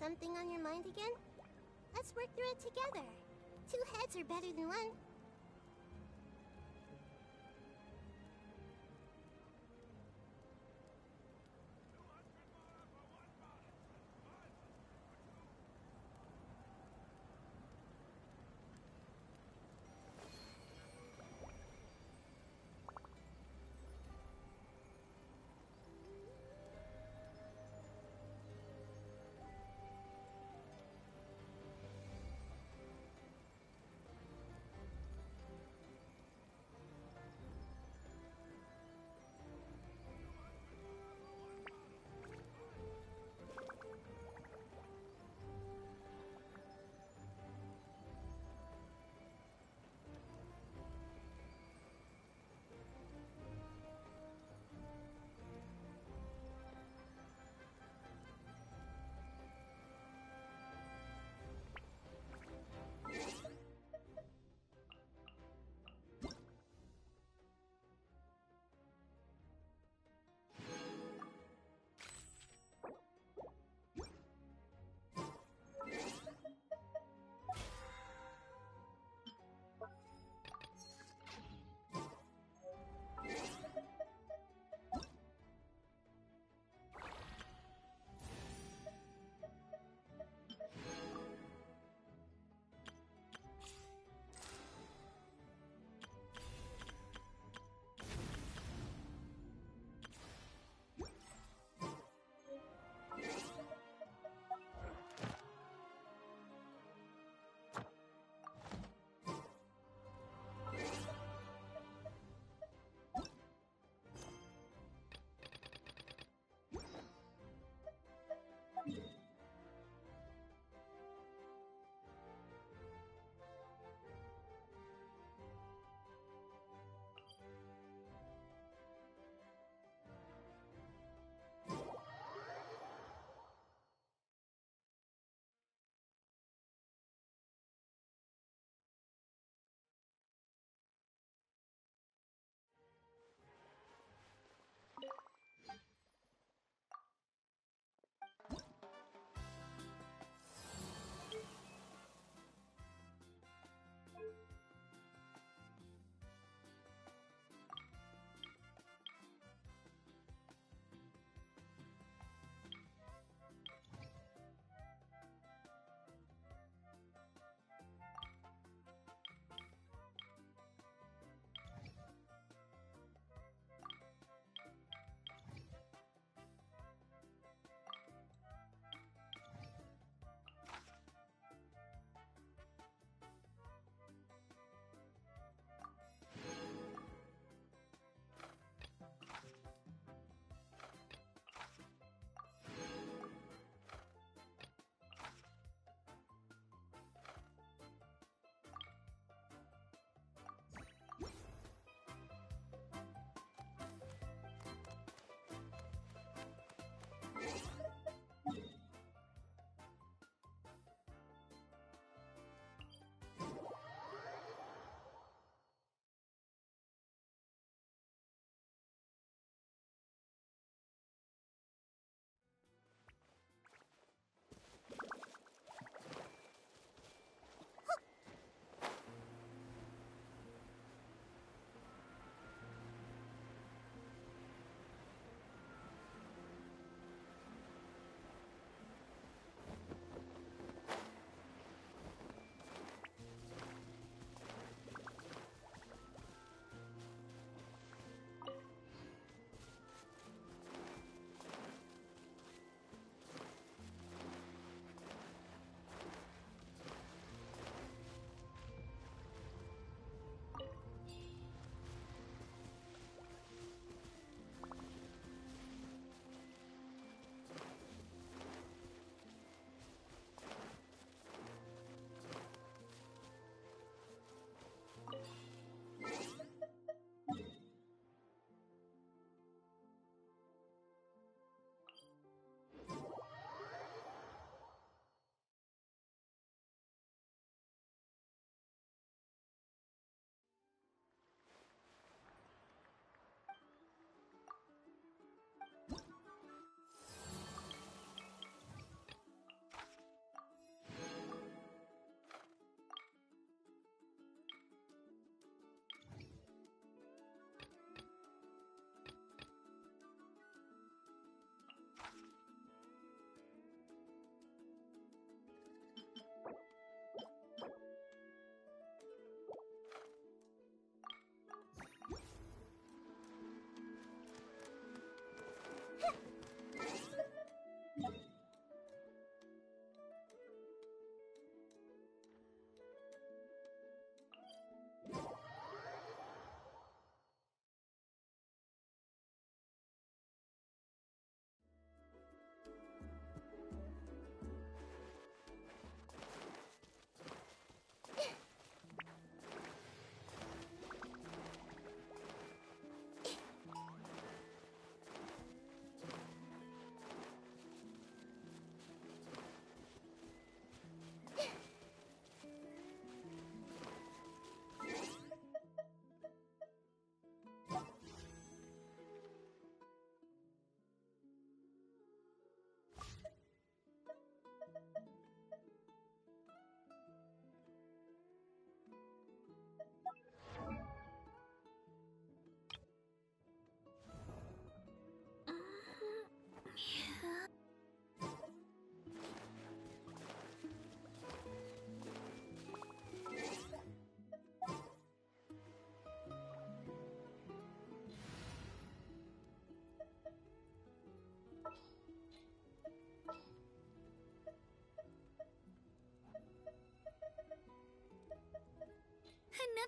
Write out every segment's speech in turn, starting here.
something on your mind again? Let's work through it together. Two heads are better than one.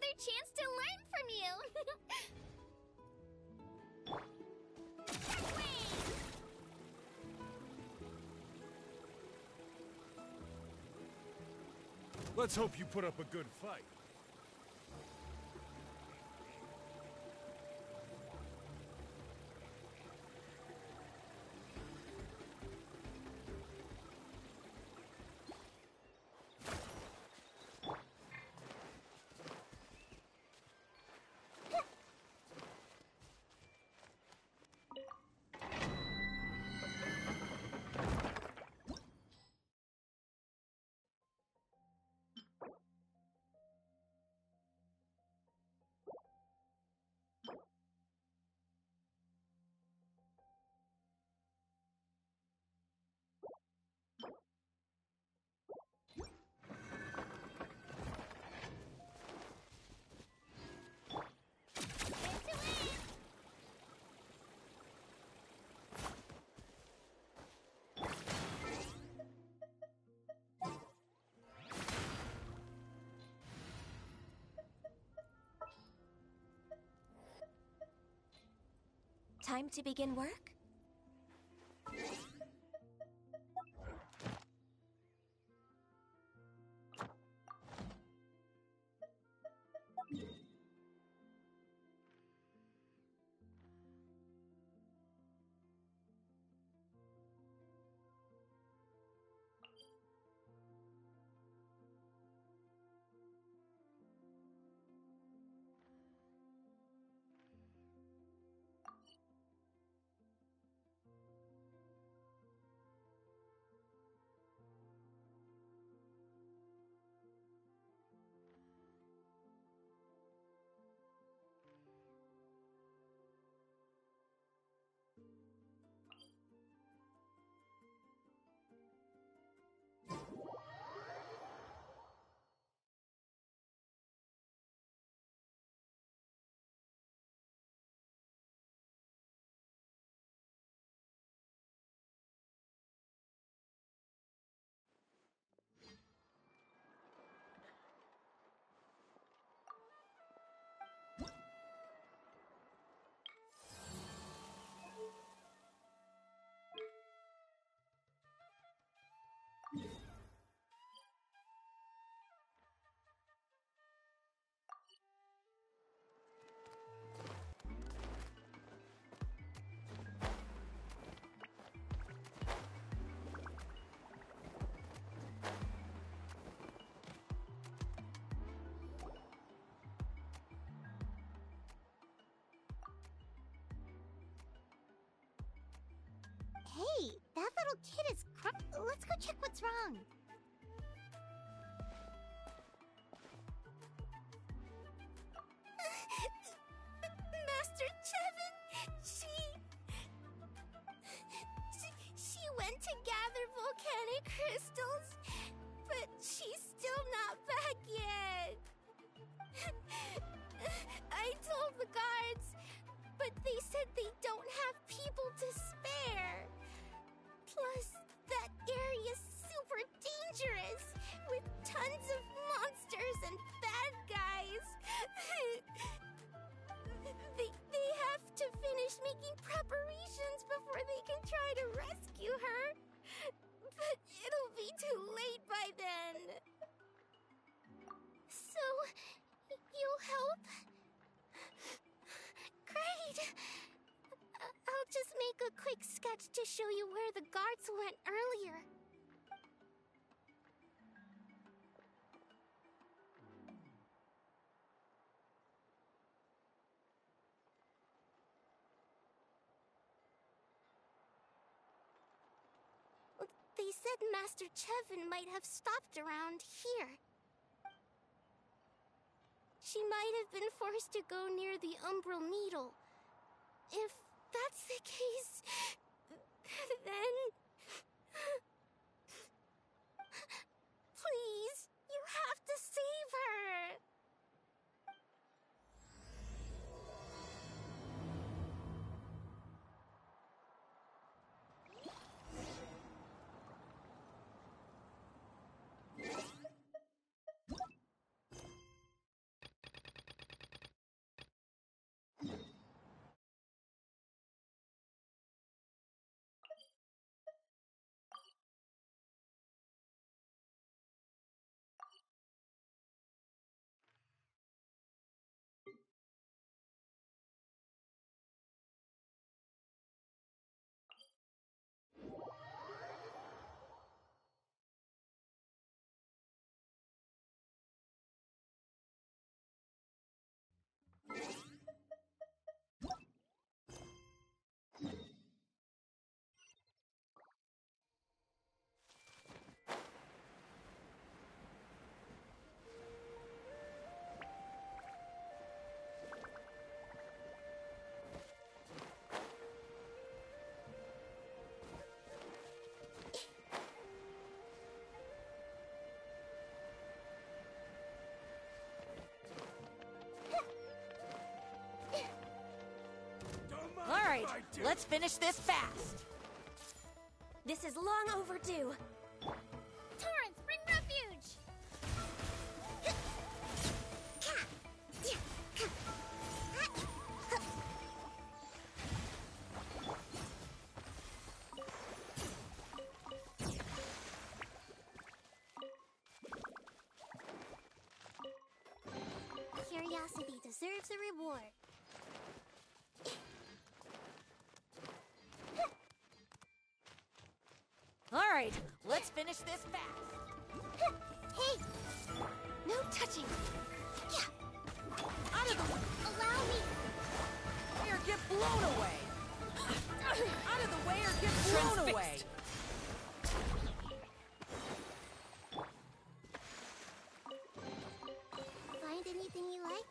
another chance to learn from you! Let's hope you put up a good fight. Time to begin work? Hey, that little kid is Let's go check what's wrong. Master Chevin, she went to gather volcanic crystals, but she's still not back yet. I told the guards, but they said they don't have people to spare. Plus, that area's super dangerous, with tons of monsters and bad guys. They have to finish making preparations before they can try to rescue her. But it'll be too late by then. So, you'll help? Great! I'll just make a quick sketch to show you where the guards went earlier. They said Master Chevin might have stopped around here. She might have been forced to go near the Umbral Needle. If that's the case, then... Please, you have to save her! let's finish this fast. This is long overdue. Torrents, bring refuge! Curiosity deserves a reward. All right, let's finish this fast. Hey! No touching! Yeah! Out of the way, Allow me! or get blown away. Out of the way or get blown away. Find anything you like?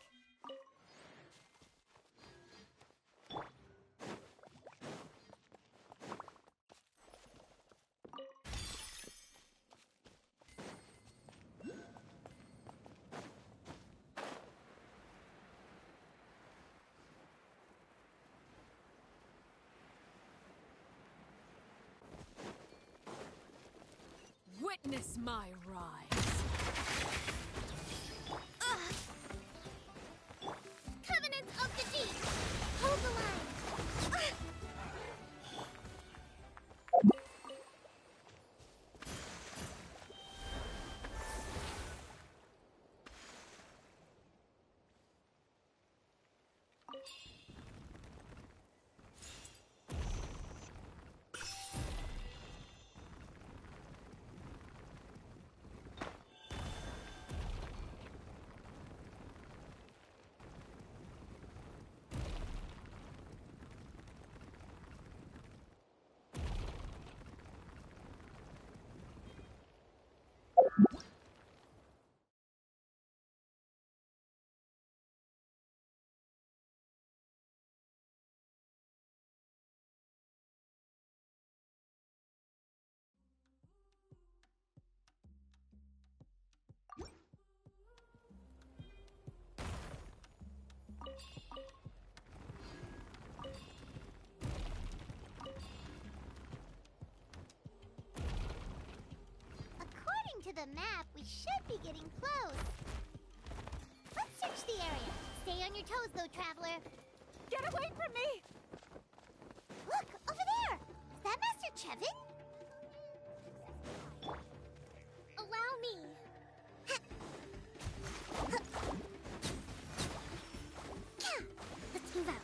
Witness my rise. Covenants of the Deep! Hold the line! According to the map, we should be getting close. Let's search the area. Stay on your toes, though, traveler. Get away from me! Look, over there! Is that Master Chevin? Allow me. Let's move out.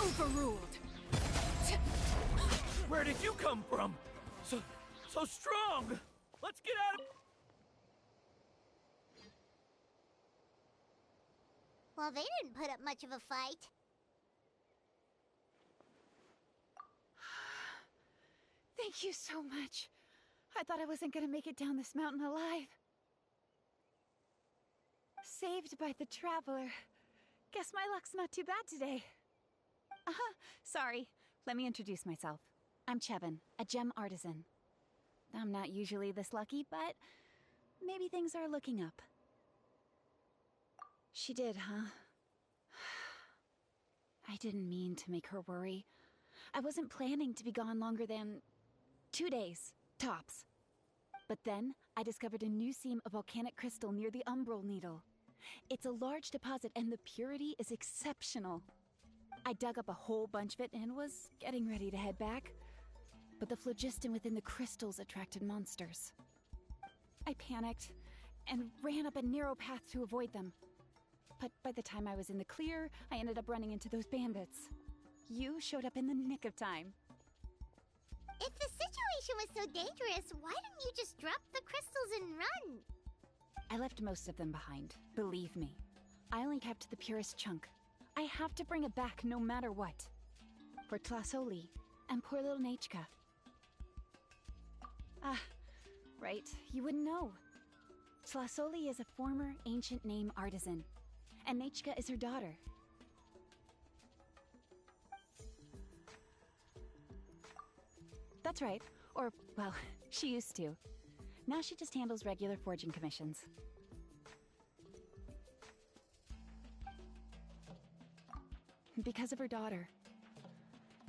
Overruled. Where did you come from? So strong! Let's get out of... Well, they didn't put up much of a fight. Thank you so much. I thought I wasn't gonna make it down this mountain alive. Saved by the Traveler. Guess my luck's not too bad today. Sorry. Let me introduce myself. I'm Chevin, a gem artisan. I'm not usually this lucky, but maybe things are looking up. She did, huh? I didn't mean to make her worry. I wasn't planning to be gone longer than 2 days, tops. But then, I discovered a new seam of volcanic crystal near the Umbral Needle. It's a large deposit and the purity is exceptional. I dug up a whole bunch of it and was getting ready to head back. But the phlogiston within the crystals attracted monsters. I panicked and ran up a narrow path to avoid them. But by the time I was in the clear, I ended up running into those bandits. You showed up in the nick of time. If the situation was so dangerous, why didn't you just drop the crystals and run? I left most of them behind, believe me. I only kept the purest chunk. I have to bring it back no matter what. For Tlasoli and poor little Nachka. Ah, right, you wouldn't know. Tlasoli is a former ancient name artisan, and Nachka is her daughter. That's right, or, well, she used to. Now she just handles regular forging commissions. because of her daughter.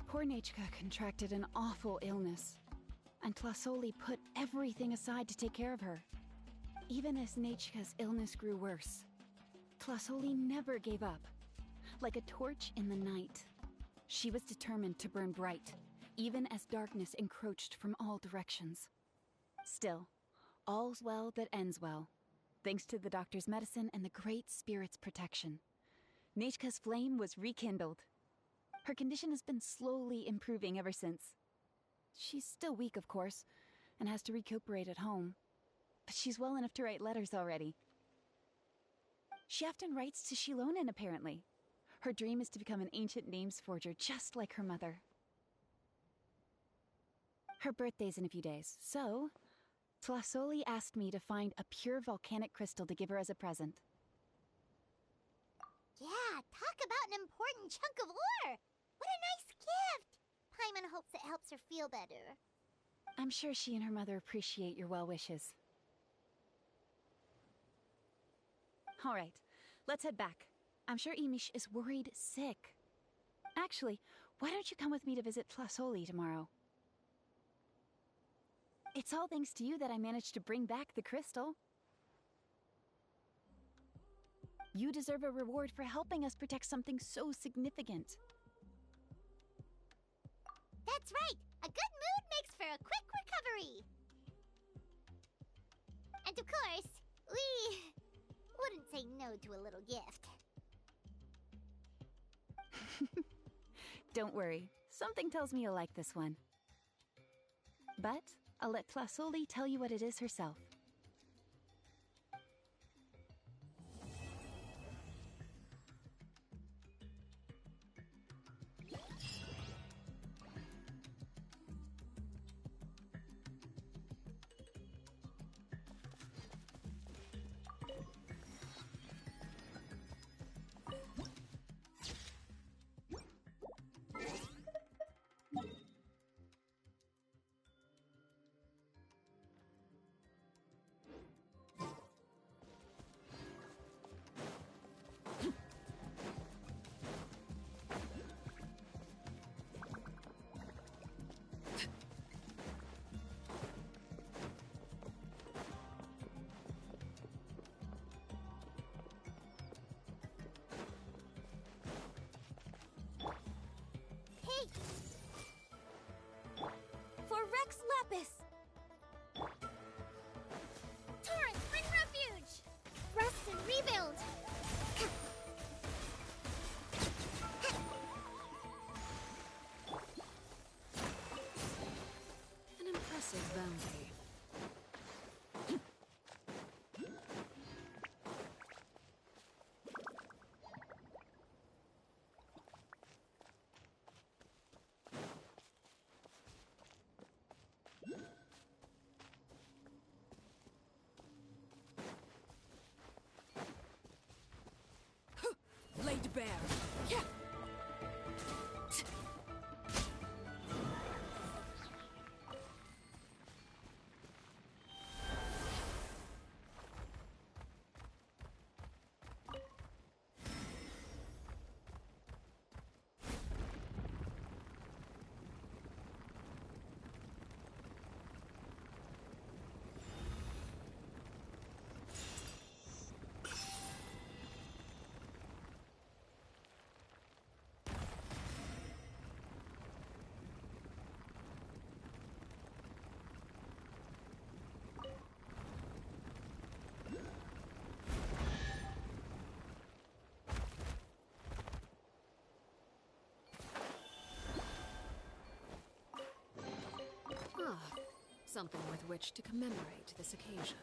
Poor Nachka contracted an awful illness, and Tlasoli put everything aside to take care of her. Even as Nachka's illness grew worse, Tlasoli never gave up. Like a torch in the night, she was determined to burn bright, even as darkness encroached from all directions. Still, all's well that ends well, thanks to the doctor's medicine and the Great Spirit's protection. Nachka's flame was rekindled. Her condition has been slowly improving ever since. She's still weak, of course, and has to recuperate at home, but she's well enough to write letters already. She often writes to Shilonen, apparently. Her dream is to become an ancient names forger, just like her mother. Her birthday's in a few days, so Tlasoli asked me to find a pure volcanic crystal to give her as a present. Yeah, talk about an important chunk of ore! What a nice gift! Paimon hopes it helps her feel better. I'm sure she and her mother appreciate your well wishes. All right, let's head back. I'm sure Imish is worried sick. Actually, why don't you come with me to visit Tlasoli tomorrow? It's all thanks to you that I managed to bring back the crystal. You deserve a reward for helping us protect something so significant. That's right! A good mood makes for a quick recovery! And of course, we wouldn't say no to a little gift. Don't worry, something tells me you'll like this one. But I'll let Tlasoli tell you what it is herself. For Rex Lapis! Torrent, bring refuge! Rest and rebuild! An impressive bounty. Laid bare. Yeah. Something with which to commemorate this occasion.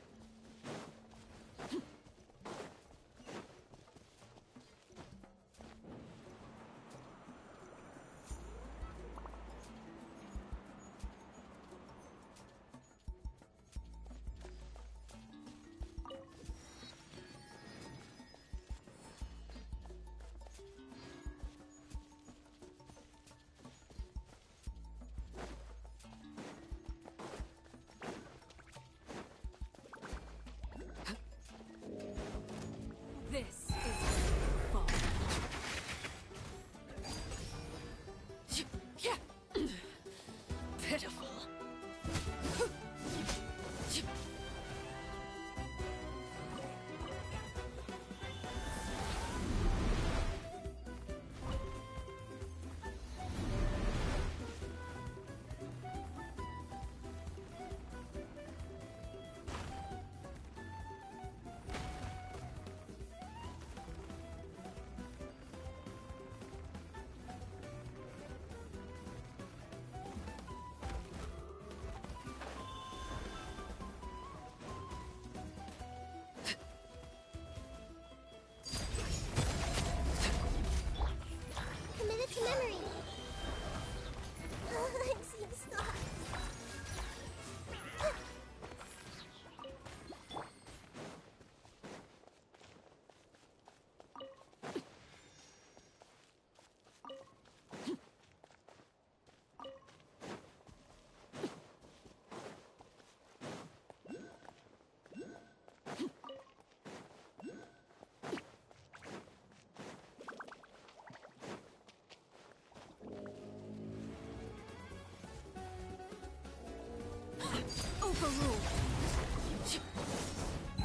Overruled.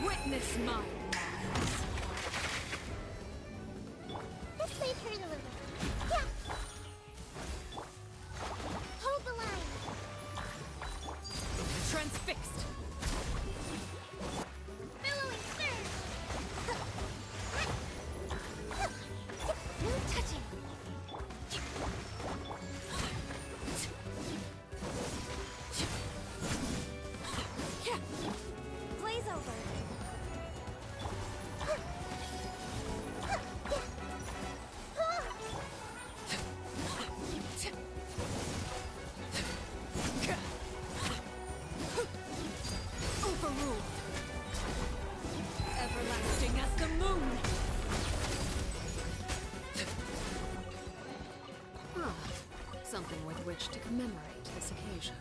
Witness my madness. This might hurt a little. Yeah. Hold the line. Transfixed. Billowing surge. No touching. Blaze over. Overruled. Everlasting as the moon. Ah, something with which to commemorate this occasion.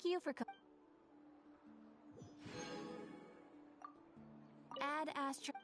Thank you for Add Astro.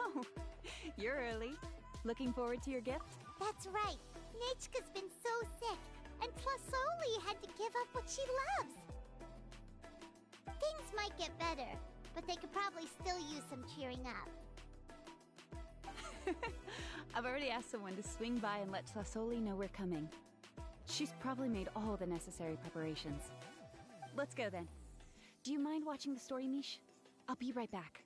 Oh, you're early. Looking forward to your gift? That's right. Nechka's been so sick, and Plasoli had to give up what she loves. Things might get better, but they could probably still use some cheering up. I've already asked someone to swing by and let Plasoli know we're coming. She's probably made all the necessary preparations. Let's go then. Do you mind watching the story, Mish? I'll be right back.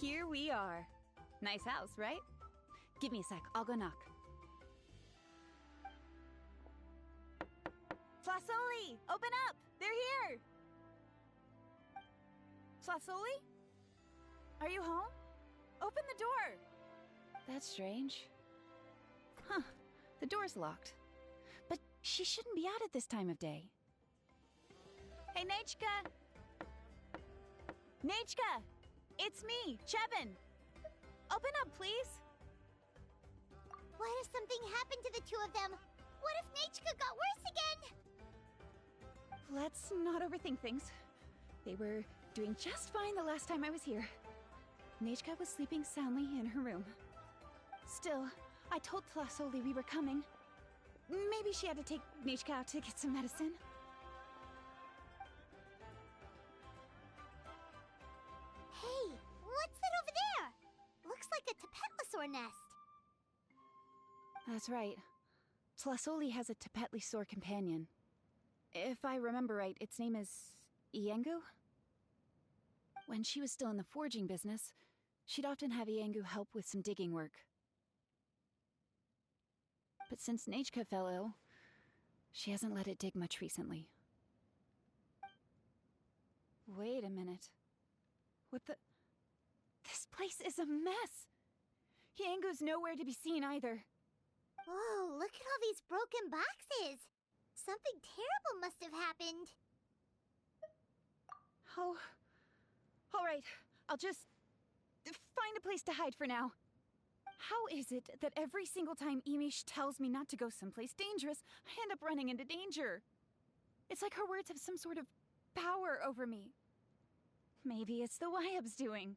Here we are. Nice house, right? Give me a sec, I'll go knock. Plasoli! Open up! They're here! Plasoli? Are you home? Open the door! That's strange. Huh, the door's locked. But she shouldn't be out at this time of day. Hey, Nechka! Nechka! It's me, Chevin! Open up, please! What if something happened to the two of them? What if Nechka got worse again? Let's not overthink things. They were doing just fine the last time I was here. Nechka was sleeping soundly in her room. Still, I told Plasoli we were coming. Maybe she had to take Nechka out to get some medicine. Hey, what's that over there? Looks like a Tapetlosaur nest. That's right. Plasoli has a Tapetlosaur companion. If I remember right, its name is Iengu? When she was still in the forging business, she'd often have Iengu help with some digging work. But since Nechka fell ill, she hasn't let it dig much recently. Wait a minute. What the... This place is a mess! Iengu's nowhere to be seen either. Whoa, look at all these broken boxes! Something terrible must have happened. Oh, All right, I'll just find a place to hide for now. How is it that every single time Emish tells me not to go someplace dangerous, I end up running into danger? It's like her words have some sort of power over me. Maybe it's the Wyab's doing.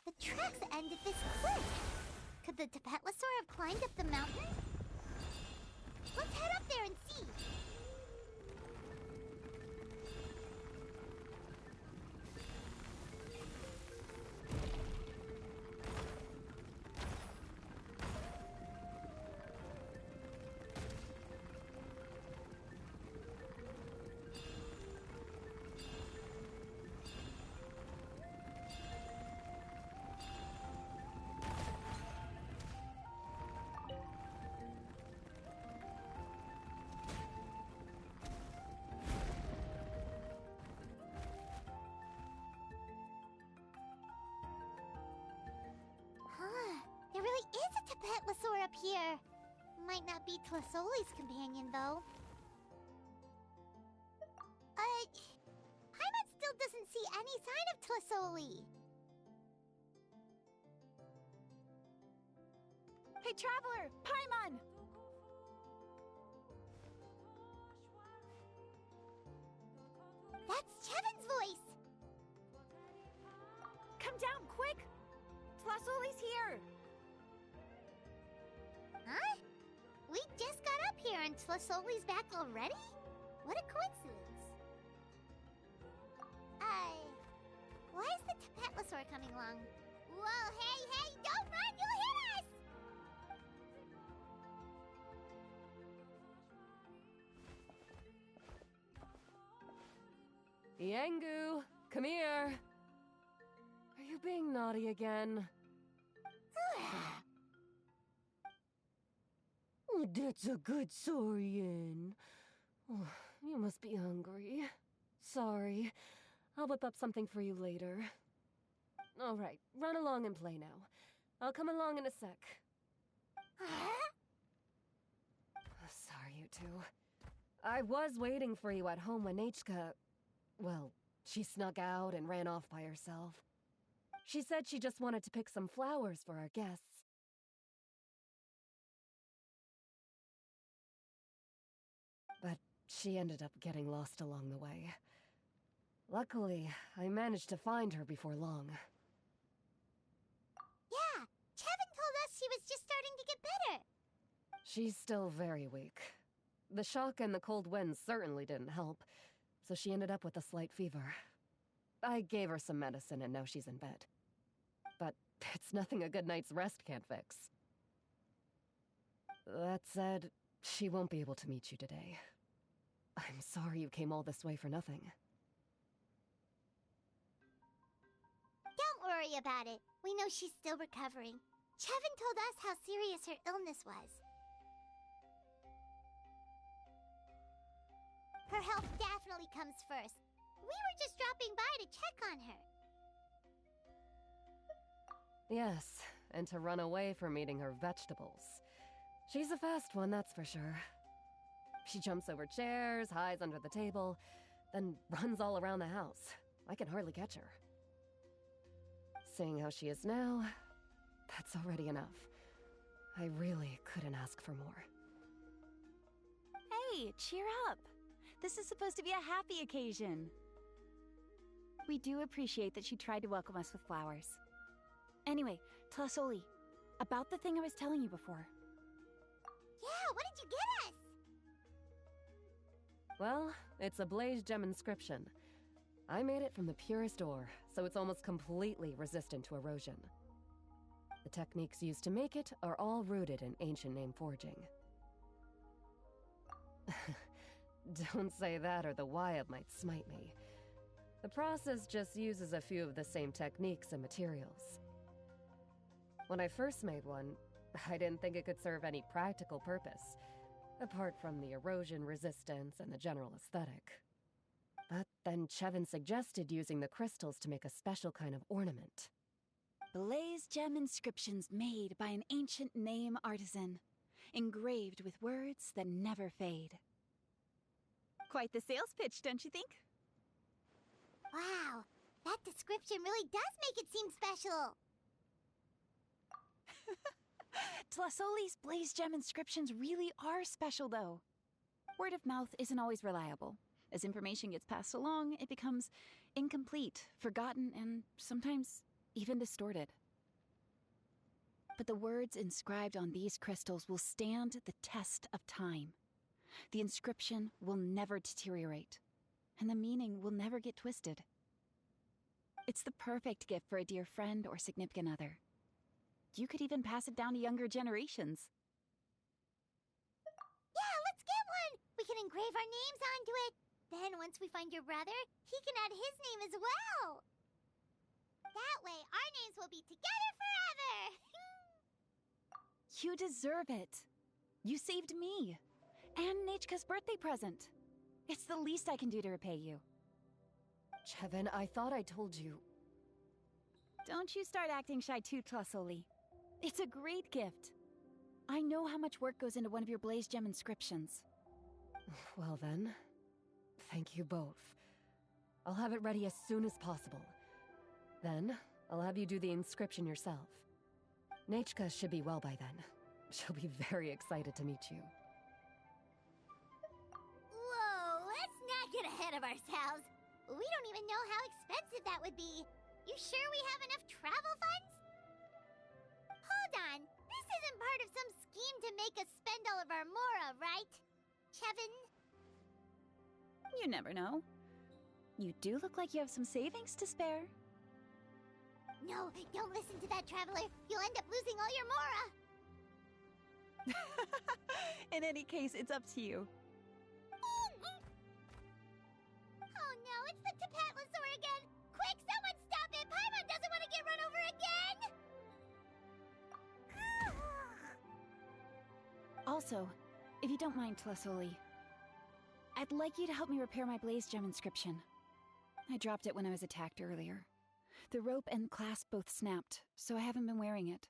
The tracks ended this cliff. Could the Tapetlosaur have climbed up the mountain? Let's head up there and see. There really is a Tapetlosaur up here. Might not be Tlasoli's companion, though. Paimon still doesn't see any sign of Tlasoli. Hey, Traveler! Paimon! That's Chevin's voice! Come down, quick! Tlasoli's here! Huh? We just got up here and Tlasoli's back already? What a coincidence. Why is the Tapetlosaur coming along? Whoa, hey, don't run, you'll hit us! Yangu, come here. Are you being naughty again? Oh, that's a good Saurian. Oh, you must be hungry. Sorry. I'll whip up something for you later. All right, run along and play now. I'll come along in a sec. Sorry, you two. I was waiting for you at home when Hka... Well, she snuck out and ran off by herself. She said she just wanted to pick some flowers for our guests. But she ended up getting lost along the way. Luckily, I managed to find her before long. Yeah, Chevin told us she was just starting to get better. She's still very weak. The shock and the cold winds certainly didn't help, so she ended up with a slight fever. I gave her some medicine and now she's in bed. But it's nothing a good night's rest can't fix. That said, she won't be able to meet you today. I'm sorry you came all this way for nothing. Don't worry about it. We know she's still recovering. Chevin told us how serious her illness was. Her health definitely comes first. We were just dropping by to check on her. Yes, and to run away from eating her vegetables. She's a fast one, that's for sure. She jumps over chairs, hides under the table, then runs all around the house. I can hardly catch her. Seeing how she is now, that's already enough. I really couldn't ask for more. Hey, cheer up! This is supposed to be a happy occasion. We do appreciate that she tried to welcome us with flowers. Anyway, Tlasoli, about the thing I was telling you before. Yeah, what did you get us? Well, it's a blaze gem inscription. I made it from the purest ore, so it's almost completely resistant to erosion. The techniques used to make it are all rooted in ancient name forging. Don't say that or the Wyab might smite me. The process just uses a few of the same techniques and materials. When I first made one, I didn't think it could serve any practical purpose, apart from the erosion resistance and the general aesthetic. But then Chevin suggested using the crystals to make a special kind of ornament. Blaze gem inscriptions made by an ancient name artisan, engraved with words that never fade. Quite the sales pitch, don't you think? Wow, that description really does make it seem special. Tlasoli's Blaze Gem inscriptions really are special, though. Word of mouth isn't always reliable. As information gets passed along, it becomes incomplete, forgotten, and sometimes even distorted. But the words inscribed on these crystals will stand the test of time. The inscription will never deteriorate, and the meaning will never get twisted. It's the perfect gift for a dear friend or significant other. You could even pass it down to younger generations. Yeah, let's get one! We can engrave our names onto it. Then once we find your brother, he can add his name as well. That way, our names will be together forever! You deserve it. You saved me. And Nechka's birthday present. It's the least I can do to repay you. Chevin, I thought I told you. Don't you start acting shy too, Tlasoli. It's a great gift. I know how much work goes into one of your Blaze Gem inscriptions. Well then, thank you both. I'll have it ready as soon as possible. Then, I'll have you do the inscription yourself. Nechka should be well by then. She'll be very excited to meet you. Whoa, let's not get ahead of ourselves. We don't even know how expensive that would be. You sure we have enough travel funds? Hold on, this isn't part of some scheme to make us spend all of our mora, right? Chevin? You never know. You do look like you have some savings to spare. No, don't listen to that traveler. You'll end up losing all your mora. In any case, it's up to you. Oh no, it's the Tapatlosaur again! Quick, someone stop it! Paimon doesn't want to get run over again! Also, if you don't mind, Tlasoli, I'd like you to help me repair my Blaze Gem inscription. I dropped it when I was attacked earlier. The rope and clasp both snapped, so I haven't been wearing it.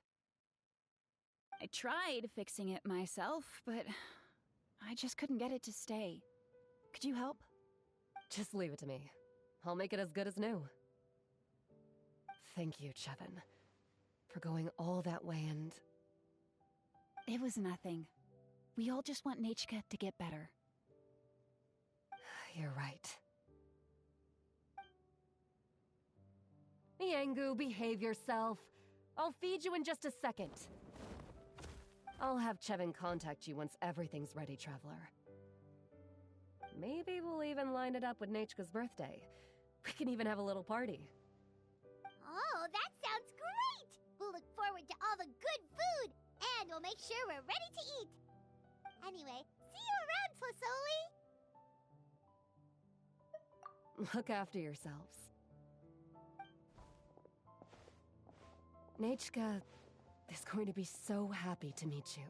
I tried fixing it myself, but I just couldn't get it to stay. Could you help? Just leave it to me. I'll make it as good as new. Thank you, Chevin, for going all that way and... It was nothing. We all just want Nechka to get better. You're right. Yangu, behave yourself. I'll feed you in just a second. I'll have Chevin contact you once everything's ready, Traveler. Maybe we'll even line it up with Nechka's birthday. We can even have a little party. Oh, that sounds great! We'll look forward to all the good food, and we'll make sure we're ready to eat. Anyway, see you around, Tlasoli! Look after yourselves. Nechka is going to be so happy to meet you.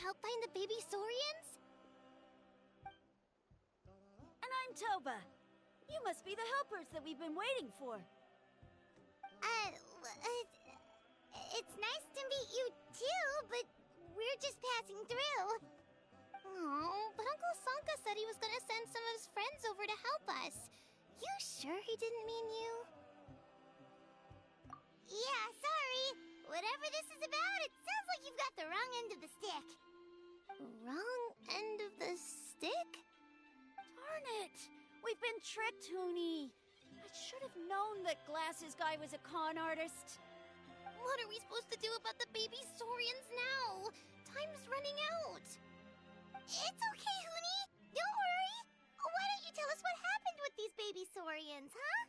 help find the baby saurians? And I'm Toba. You must be the helpers that we've been waiting for. It's nice to meet you too, but we're just passing through. Oh, but Uncle Sanka said he was gonna send some of his friends over to help us. You sure he didn't mean you? Yeah, sorry. Whatever this is about, it sounds like you've got the wrong end of the stick. Wrong end of the stick? Darn it! We've been tricked, Huni. I should have known that Glasses Guy was a con artist. What are we supposed to do about the baby saurians now? Time's running out. It's okay, Huni. Don't worry. Why don't you tell us what happened with these baby saurians, huh?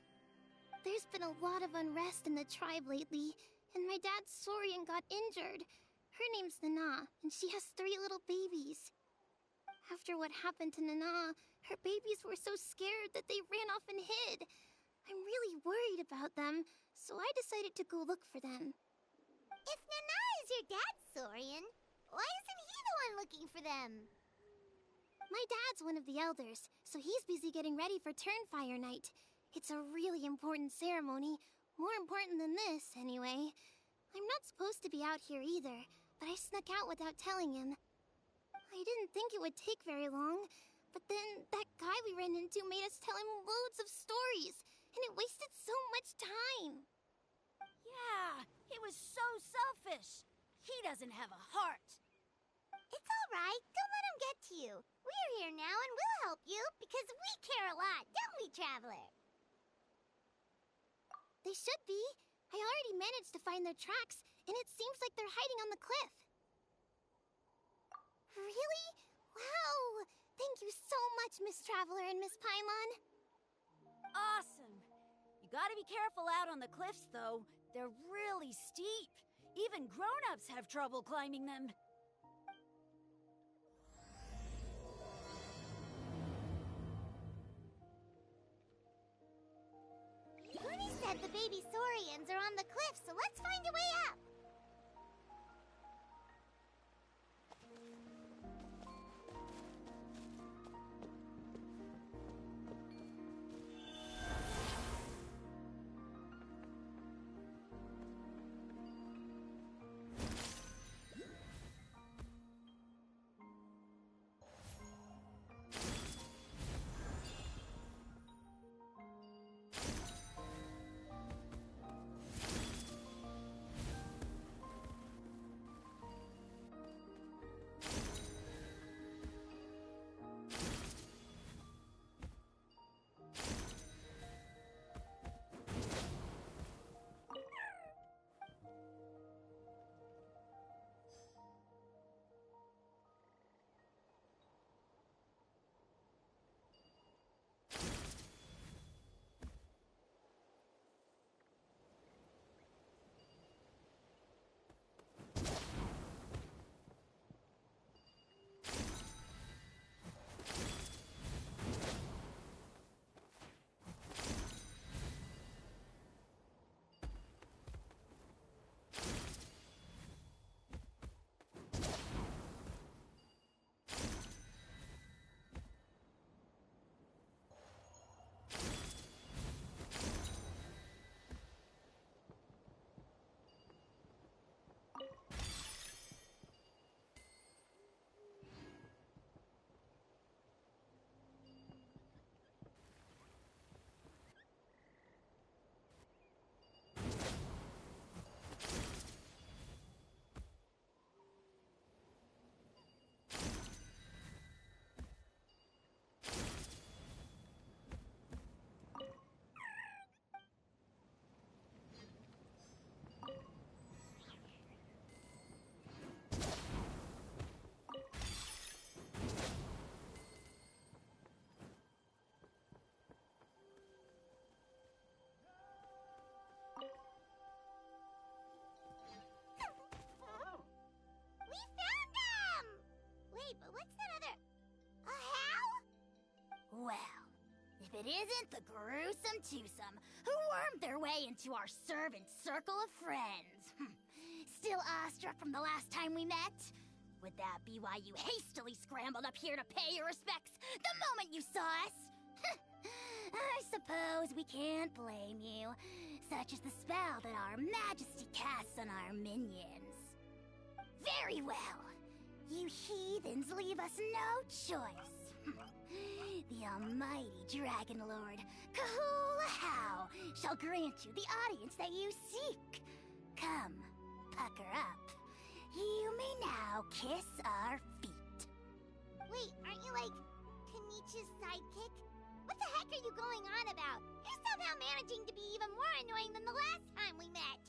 There's been a lot of unrest in the tribe lately, and my dad's saurian got injured. Her name's Nana, and she has 3 little babies. After what happened to Nana, her babies were so scared that they ran off and hid. I'm really worried about them, so I decided to go look for them. If Nana is your dad's saurian, why isn't he the one looking for them? My dad's one of the elders, so he's busy getting ready for Turnfire Night. It's a really important ceremony, more important than this, anyway. I'm not supposed to be out here either, but I snuck out without telling him. I didn't think it would take very long, but then that guy we ran into made us tell him loads of stories, and it wasted so much time. Yeah, he was so selfish. He doesn't have a heart. It's all right. Don't let him get to you. We're here now and we'll help you because we care a lot, don't we, Traveler? They should be. I already managed to find their tracks, and it seems like they're hiding on the cliff. Really? Wow! Thank you so much, Miss Traveler and Miss Paimon. Awesome. You gotta be careful out on the cliffs, though. They're really steep. Even grown-ups have trouble climbing them. Huni said the baby saurians are on the cliff, so let's find a way up. It isn't the gruesome twosome who wormed their way into our servant circle of friends. Still awestruck from the last time we met? Would that be why you hastily scrambled up here to pay your respects the moment you saw us? I suppose we can't blame you. Such is the spell that our Majesty casts on our minions. Very well. You heathens leave us no choice. The almighty Dragon Lord, Kahula shall grant you the audience that you seek. Come, pucker up. You may now kiss our feet. Wait, aren't you like Kenichi's sidekick? What the heck are you going on about? You're somehow managing to be even more annoying than the last time we met.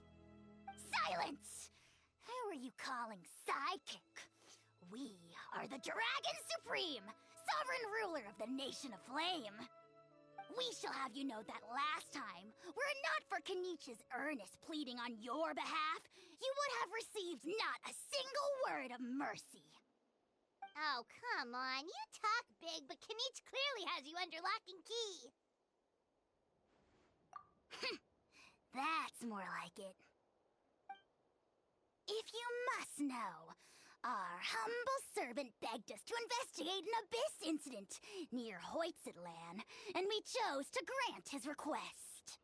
Silence! Who are you calling sidekick? We are the Dragon Supreme, sovereign ruler of the Nation of Flame. We shall have you know that last time, were it not for Kenichi's earnest pleading on your behalf, you would have received not a single word of mercy. Oh, come on. You talk big, but Kenichi clearly has you under lock and key. That's more like it. If you must know, our humble servant begged us to investigate an abyss incident near Hoytsidland, and we chose to grant his request.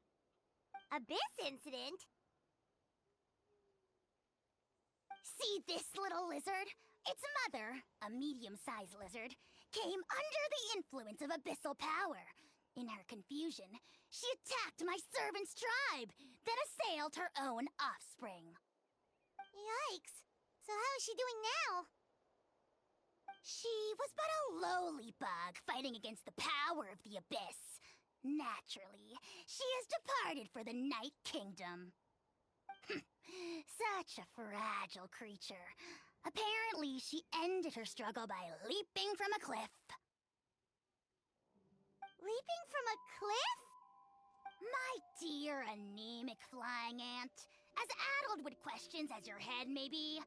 Abyss incident? See this little lizard? Its mother, a medium-sized lizard, came under the influence of abyssal power. In her confusion, she attacked my servant's tribe, then assailed her own offspring. Yikes. So how is she doing now? She was but a lowly bug fighting against the power of the abyss. Naturally, she has departed for the Night Kingdom. Such a fragile creature. Apparently, she ended her struggle by leaping from a cliff. Leaping from a cliff? My dear anemic flying ant, as addled with questions as your head may be,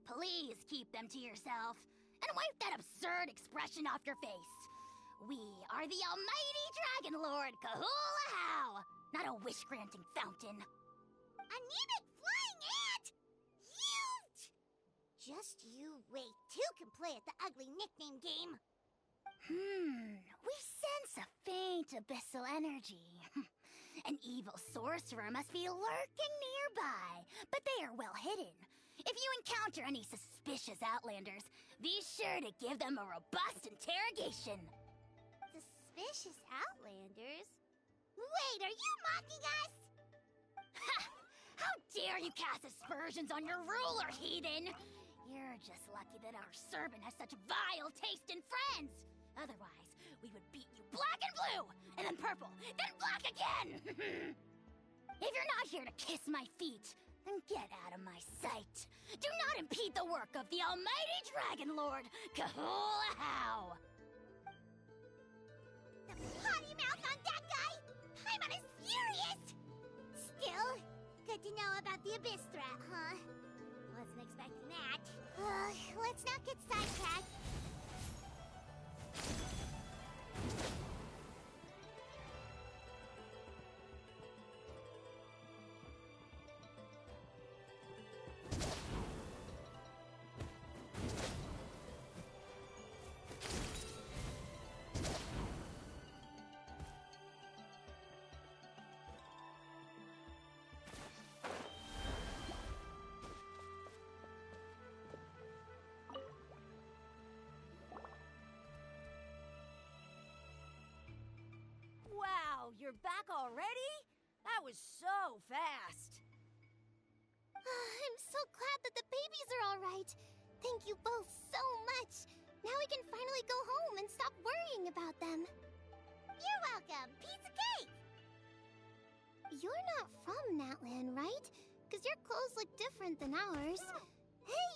please keep them to yourself, and wipe that absurd expression off your face. We are the almighty Dragon Lord Kahula, not a wish-granting fountain. Anemic flying ant? Just you wait. Two can play at the ugly nickname game. We sense a faint abyssal energy. An evil sorcerer must be lurking nearby, but they are well hidden. If you encounter any suspicious outlanders, be sure to give them a robust interrogation. Suspicious outlanders? Wait, are you mocking us? Ha! How dare you cast aspersions on your ruler, heathen! You're just lucky that our servant has such vile taste in friends. Otherwise, we would beat you black and blue, and then purple, then black again! If you're not here to kiss my feet, then get out of my sight. Do not impede the work of the almighty Dragon Lord, Kahula. The potty mouth on that guy? Paimon is furious! Still, good to know about the abyss threat, huh? Wasn't expecting that. Let's not get sidetracked. Wow, you're back already? That was so fast. I'm so glad that the babies are all right. Thank you both so much. Now we can finally go home and stop worrying about them. You're welcome. Piece of cake! You're not from Natlan, right? Because your clothes look different than ours. Hey,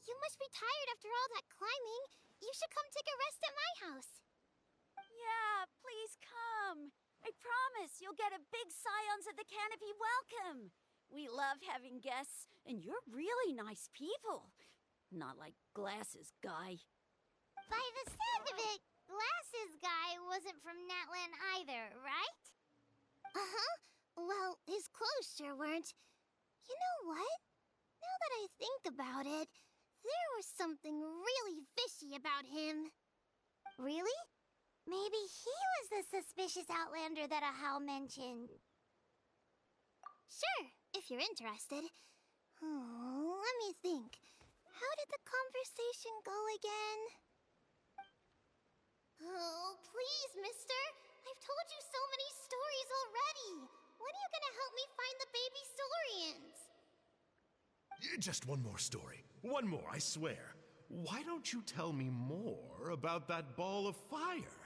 you must be tired after all that climbing. You should come take a rest at my house. Yeah, please come. I promise you'll get a big Scions of the Canopy welcome. We love having guests, and you're really nice people. Not like Glasses Guy. By the sound of it, Glasses Guy wasn't from Natlan either, right? Uh-huh. Well, his clothes sure weren't. You know what? Now that I think about it, There was something really fishy about him. Really? Maybe he was the suspicious outlander that Ahau mentioned. Sure, if you're interested. Oh, let me think. How did the conversation go again? Oh, please, mister. I've told you so many stories already. When are you gonna help me find the baby Saurians? Just one more story. One more, I swear. Why don't you tell me more about that ball of fire?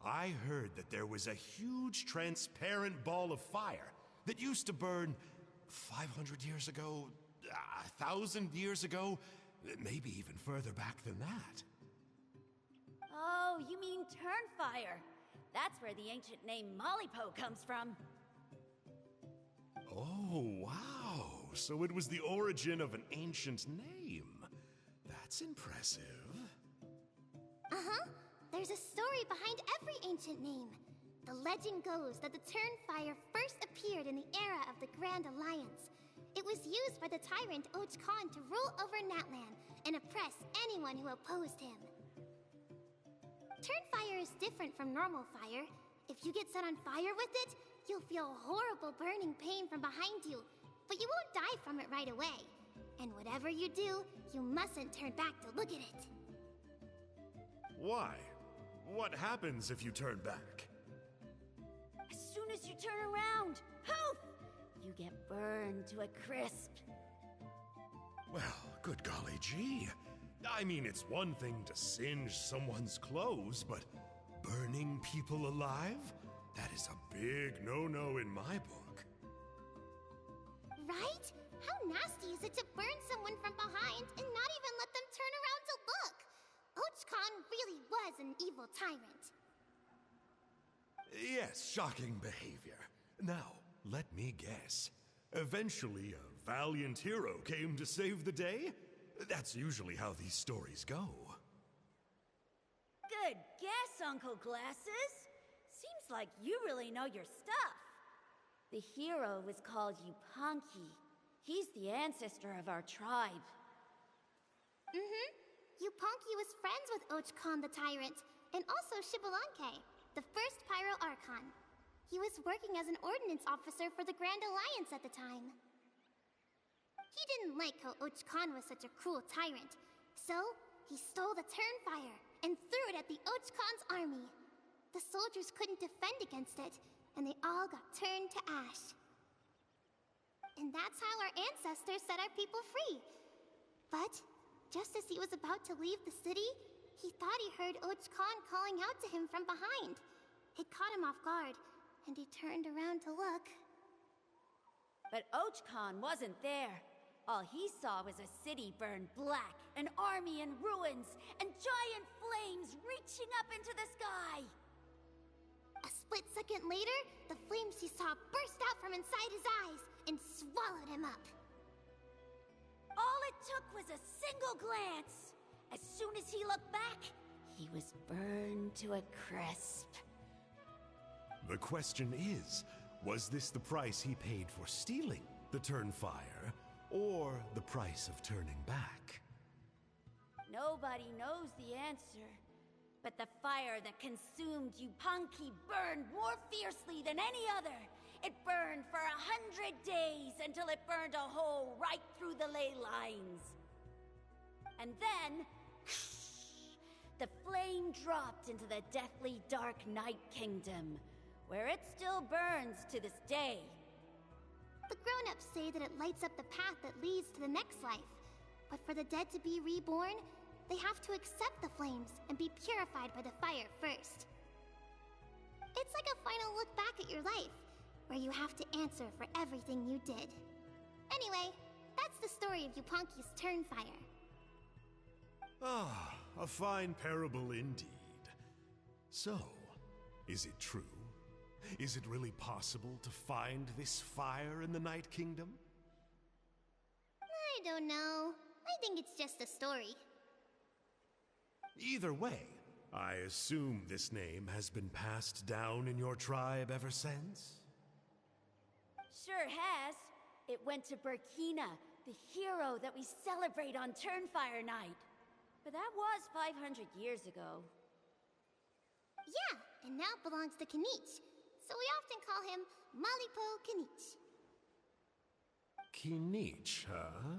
I heard that there was a huge transparent ball of fire that used to burn 500 years ago, 1,000 years ago, maybe even further back than that. Oh, you mean Turnfire. That's where the ancient name Malipo comes from. Oh, wow. So it was the origin of an ancient name. That's impressive. Uh-huh. There's a story behind every ancient name. The legend goes that the Turnfire first appeared in the era of the Grand Alliance. It was used by the tyrant Och Khan to rule over Natlan and oppress anyone who opposed him. Turnfire is different from normal fire. If you get set on fire with it, you'll feel horrible burning pain from behind you, but you won't die from it right away. And whatever you do, you mustn't turn back to look at it. Why? What happens if you turn back? As soon as you turn around, poof! You get burned to a crisp. Well, good golly gee. I mean, it's one thing to singe someone's clothes, but burning people alive? That is a big no-no in my book. Right? How nasty is it to burn someone from behind and not even let them turn around to look? Och Khan really was an evil tyrant. Yes, shocking behavior. Now, let me guess. Eventually, a valiant hero came to save the day? That's usually how these stories go. Good guess, Uncle Glasses. Seems like you really know your stuff. The hero was called Yupanqui. He's the ancestor of our tribe. Mm-hmm. Yupanqui was friends with Och Khan the Tyrant, and also Shibalanke, the first Pyro Archon. He was working as an ordnance officer for the Grand Alliance at the time. He didn't like how Och Khan was such a cruel tyrant, so he stole the Turnfire and threw it at the Och Khan's army. The soldiers couldn't defend against it, and they all got turned to ash. And that's how our ancestors set our people free. But just as he was about to leave the city, he thought he heard Och Khan calling out to him from behind. It caught him off guard, and he turned around to look. But Och Khan wasn't there. All he saw was a city burned black, an army in ruins, and giant flames reaching up into the sky. A split second later, the flames he saw burst out from inside his eyes and swallowed him up. All it took was a single glance. As soon as he looked back, he was burned to a crisp. The question is, was this the price he paid for stealing the Turnfire, or the price of turning back? Nobody knows the answer. But the fire that consumed Yupanqui burned more fiercely than any other. It burned for 100 days until it burned a hole right through the ley lines. And then, the flame dropped into the deathly dark Night Kingdom, where it still burns to this day. The grown-ups say that it lights up the path that leads to the next life. But for the dead to be reborn, they have to accept the flames and be purified by the fire first. It's like a final look back at your life, where you have to answer for everything you did. Anyway, that's the story of Yupanqui's Turnfire. Ah, a fine parable indeed. So, is it true? Is it really possible to find this fire in the Night Kingdom? I don't know. I think it's just a story. Either way, I assume this name has been passed down in your tribe ever since? Sure has. It went to Burkina, the hero that we celebrate on Turnfire Night. But that was 500 years ago. Yeah, and now it belongs to Kinich. So we often call him Malipo Kinich. Kinich, huh?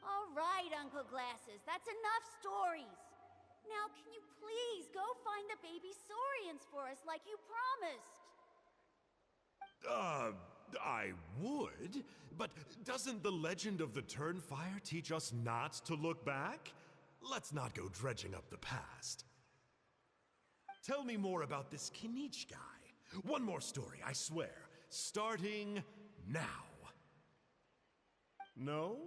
All right, Uncle Glasses, that's enough stories. Now, can you please go find the baby Saurians for us like you promised? I would, but doesn't the legend of the Turnfire teach us not to look back? Let's not go dredging up the past. Tell me more about this Kinich guy. One more story, I swear. Starting now. No?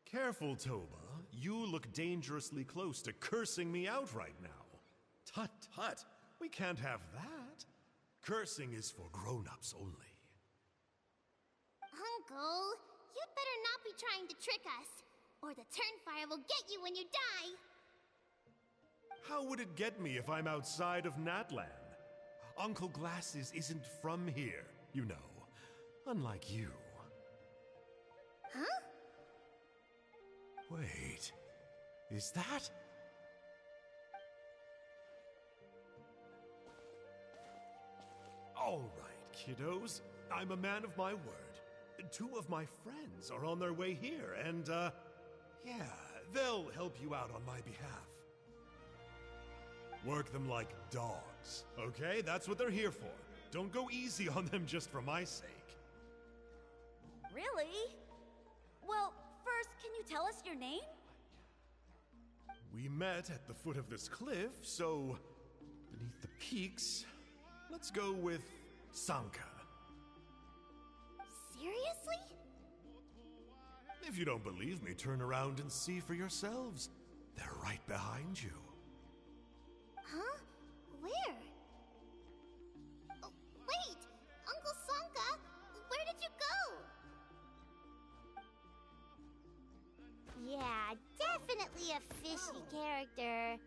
Careful, Toba. You look dangerously close to cursing me out right now. Tut tut, we can't have that. Cursing is for grown-ups only. Uncle, you'd better not be trying to trick us, or the Turnfire will get you when you die. How would it get me if I'm outside of Natlan? Uncle Glasses isn't from here, you know. Unlike you. Huh? Wait, is that? All right, kiddos. I'm a man of my word. 2 of my friends are on their way here, and, yeah, they'll help you out on my behalf. Work them like dogs, okay? That's what they're here for. Don't go easy on them just for my sake. Really? Well, first, can you tell us your name? We met at the foot of this cliff, so beneath the peaks, let's go with Sanka. Seriously? If you don't believe me, turn around and see for yourselves. They're right behind you. Huh? Where? Oh, wait! Uncle Sanka, where did you go? Yeah, definitely a fishy character.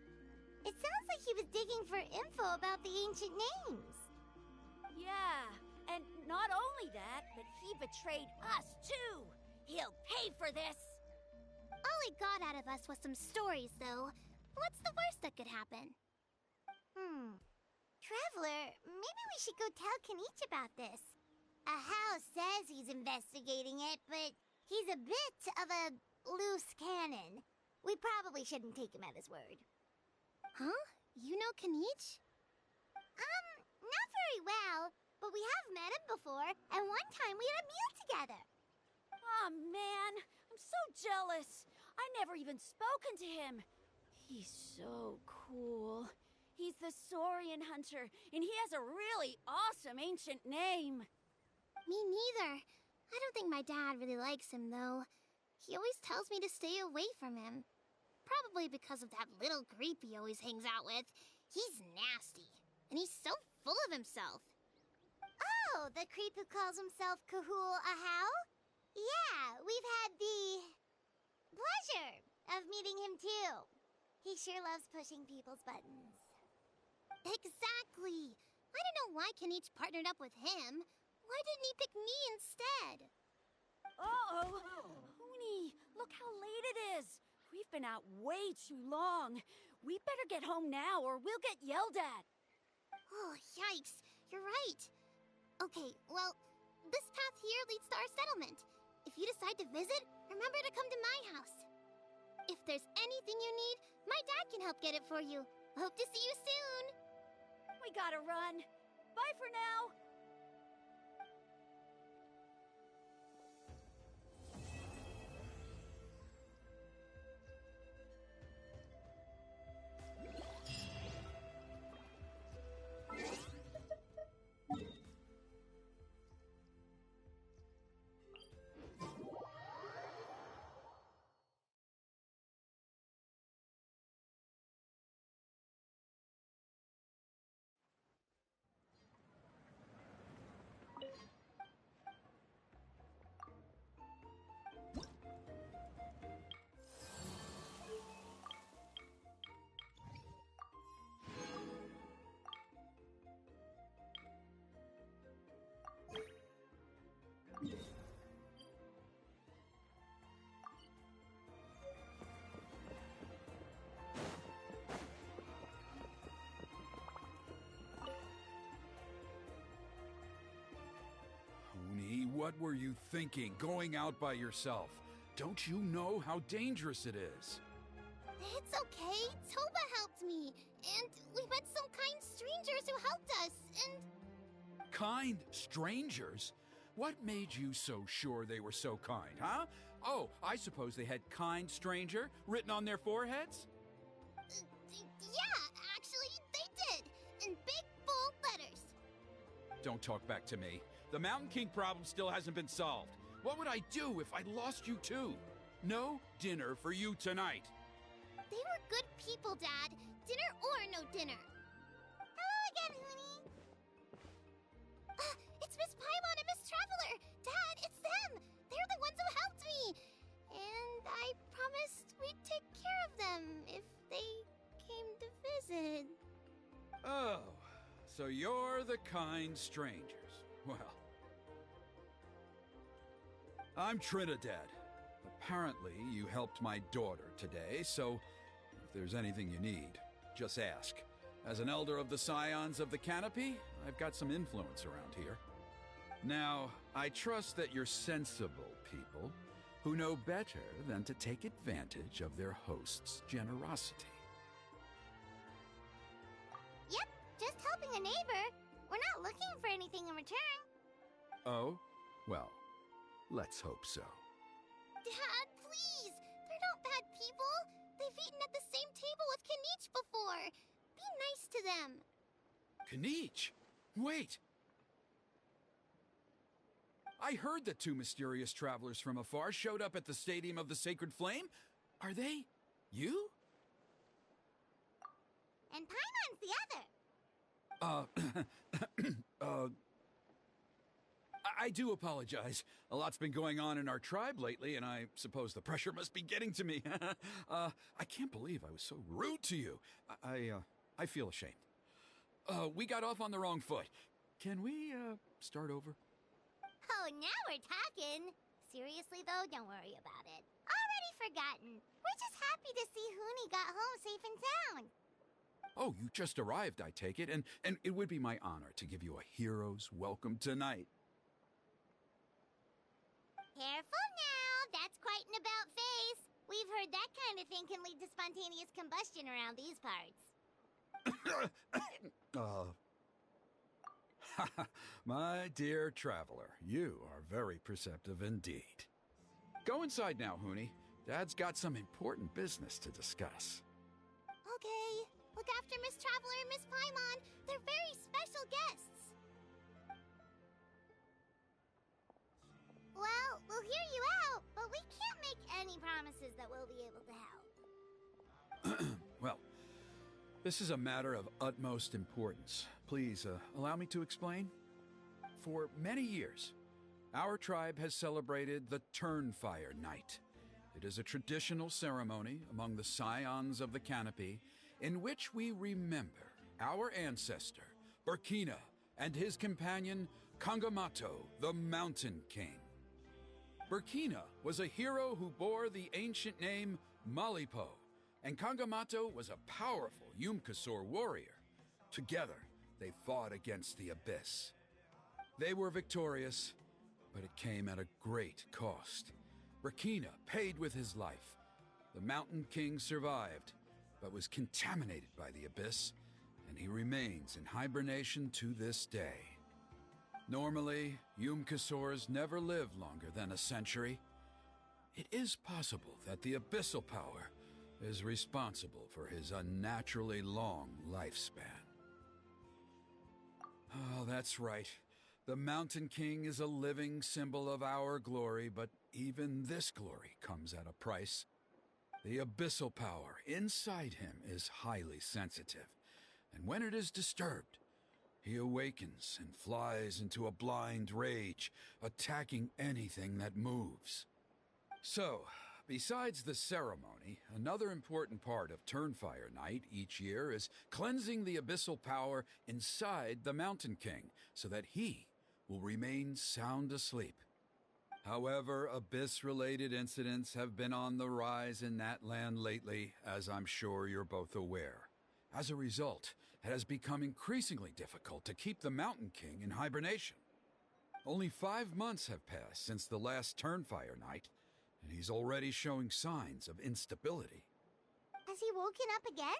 It sounds like he was digging for info about the ancient names. Yeah, and not only that, but he betrayed us too. He'll pay for this. All he got out of us was some stories, though. What's the worst that could happen? Traveler, maybe we should go tell Kinich about this. Ahau says he's investigating it, but he's a bit of a loose cannon. We probably shouldn't take him at his word. Huh? You know Kinich? Not very well, but we have met him before, and one time we had a meal together. Aw, man, I'm so jealous. I never even spoken to him. He's so cool. He's the Saurian hunter, and he has a really awesome ancient name. Me neither. I don't think my dad really likes him, though. He always tells me to stay away from him. Probably because of that little creep he always hangs out with. He's nasty, and he's so full of himself. Oh, the creep who calls himself Kahul Ahau? Yeah, we've had the pleasure of meeting him, too. He sure loves pushing people's buttons. Exactly. I don't know why Kinich partnered up with him. Why didn't he pick me instead? Uh-oh! Huni, look how late it is. We've been out way too long. We better get home now or we'll get yelled at. Oh, yikes. You're right. Okay, well, this path here leads to our settlement. If you decide to visit, remember to come to my house. If there's anything you need, my dad can help get it for you. Hope to see you soon. We gotta run. Bye for now. what were you thinking, going out by yourself? Don't you know how dangerous it is? It's okay. Toba helped me. And we met some kind strangers who helped us. And Kind strangers? What made you so sure they were so kind, huh? Oh, I suppose they had kind stranger written on their foreheads? yeah, actually, they did. In big, bold letters. Don't talk back to me. The Mountain King problem still hasn't been solved. What would I do if I lost you too? No dinner for you tonight. They were good people, Dad. Dinner or no dinner. Hello again, Hoonie. It's Miss Paimon and Miss Traveler. Dad, it's them. They're the ones who helped me. And I promised we'd take care of them if they came to visit. Oh, so you're the kind strangers. Well, I'm Trinidad. Apparently, you helped my daughter today, so if there's anything you need, just ask. As an elder of the Scions of the Canopy, I've got some influence around here. Now, I trust that you're sensible people who know better than to take advantage of their host's generosity. Yep, just helping a neighbor. We're not looking for anything in return. Oh? Well, let's hope so. Dad, please! They're not bad people! They've eaten at the same table with Kanich before! Be nice to them! Kanich? Wait! I heard that two mysterious travelers from afar showed up at the Stadium of the Sacred Flame. Are they you? And Paimon's the other! I do apologize. A lot's been going on in our tribe lately, and I suppose the pressure must be getting to me. I can't believe I was so rude to you. I feel ashamed. We got off on the wrong foot. Can we, start over? Oh, now we're talking! Seriously, though, don't worry about it. Already forgotten. We're just happy to see Hoonie got home safe and sound. Oh, you just arrived, I take it, and it would be my honor to give you a hero's welcome tonight. Careful now, that's quite an about-face. We've heard that kind of thing can lead to spontaneous combustion around these parts. My dear traveler, you are very perceptive indeed. Go inside now, Hoonie. Dad's got some important business to discuss. Okay. Look after Miss Traveler and Miss Paimon. They're very special guests. Well, we'll hear you out, but we can't make any promises that we'll be able to help. Well, this is a matter of utmost importance. Please, allow me to explain. For many years, our tribe has celebrated the Turnfire Night. It is a traditional ceremony among the Scions of the Canopy in which we remember our ancestor, Burkina, and his companion, Kangamato, the Mountain King. Burkina was a hero who bore the ancient name Malipo, and Kangamato was a powerful Yumkasor warrior. Together, they fought against the Abyss. They were victorious, but it came at a great cost. Burkina paid with his life. The Mountain King survived, but was contaminated by the Abyss, and he remains in hibernation to this day. Normally, Yumkasors never live longer than a century. It is possible that the abyssal power is responsible for his unnaturally long lifespan. Oh, that's right. The Mountain King is a living symbol of our glory, but even this glory comes at a price. The abyssal power inside him is highly sensitive, and when it is disturbed, he awakens and flies into a blind rage, attacking anything that moves. So, besides the ceremony, another important part of Turnfire Night each year is cleansing the abyssal power inside the Mountain King so that he will remain sound asleep. However, Abyss-related incidents have been on the rise in that land lately, as I'm sure you're both aware. As a result, it has become increasingly difficult to keep the Mountain King in hibernation. Only 5 months have passed since the last Turnfire night, and he's already showing signs of instability. Has he woken up again?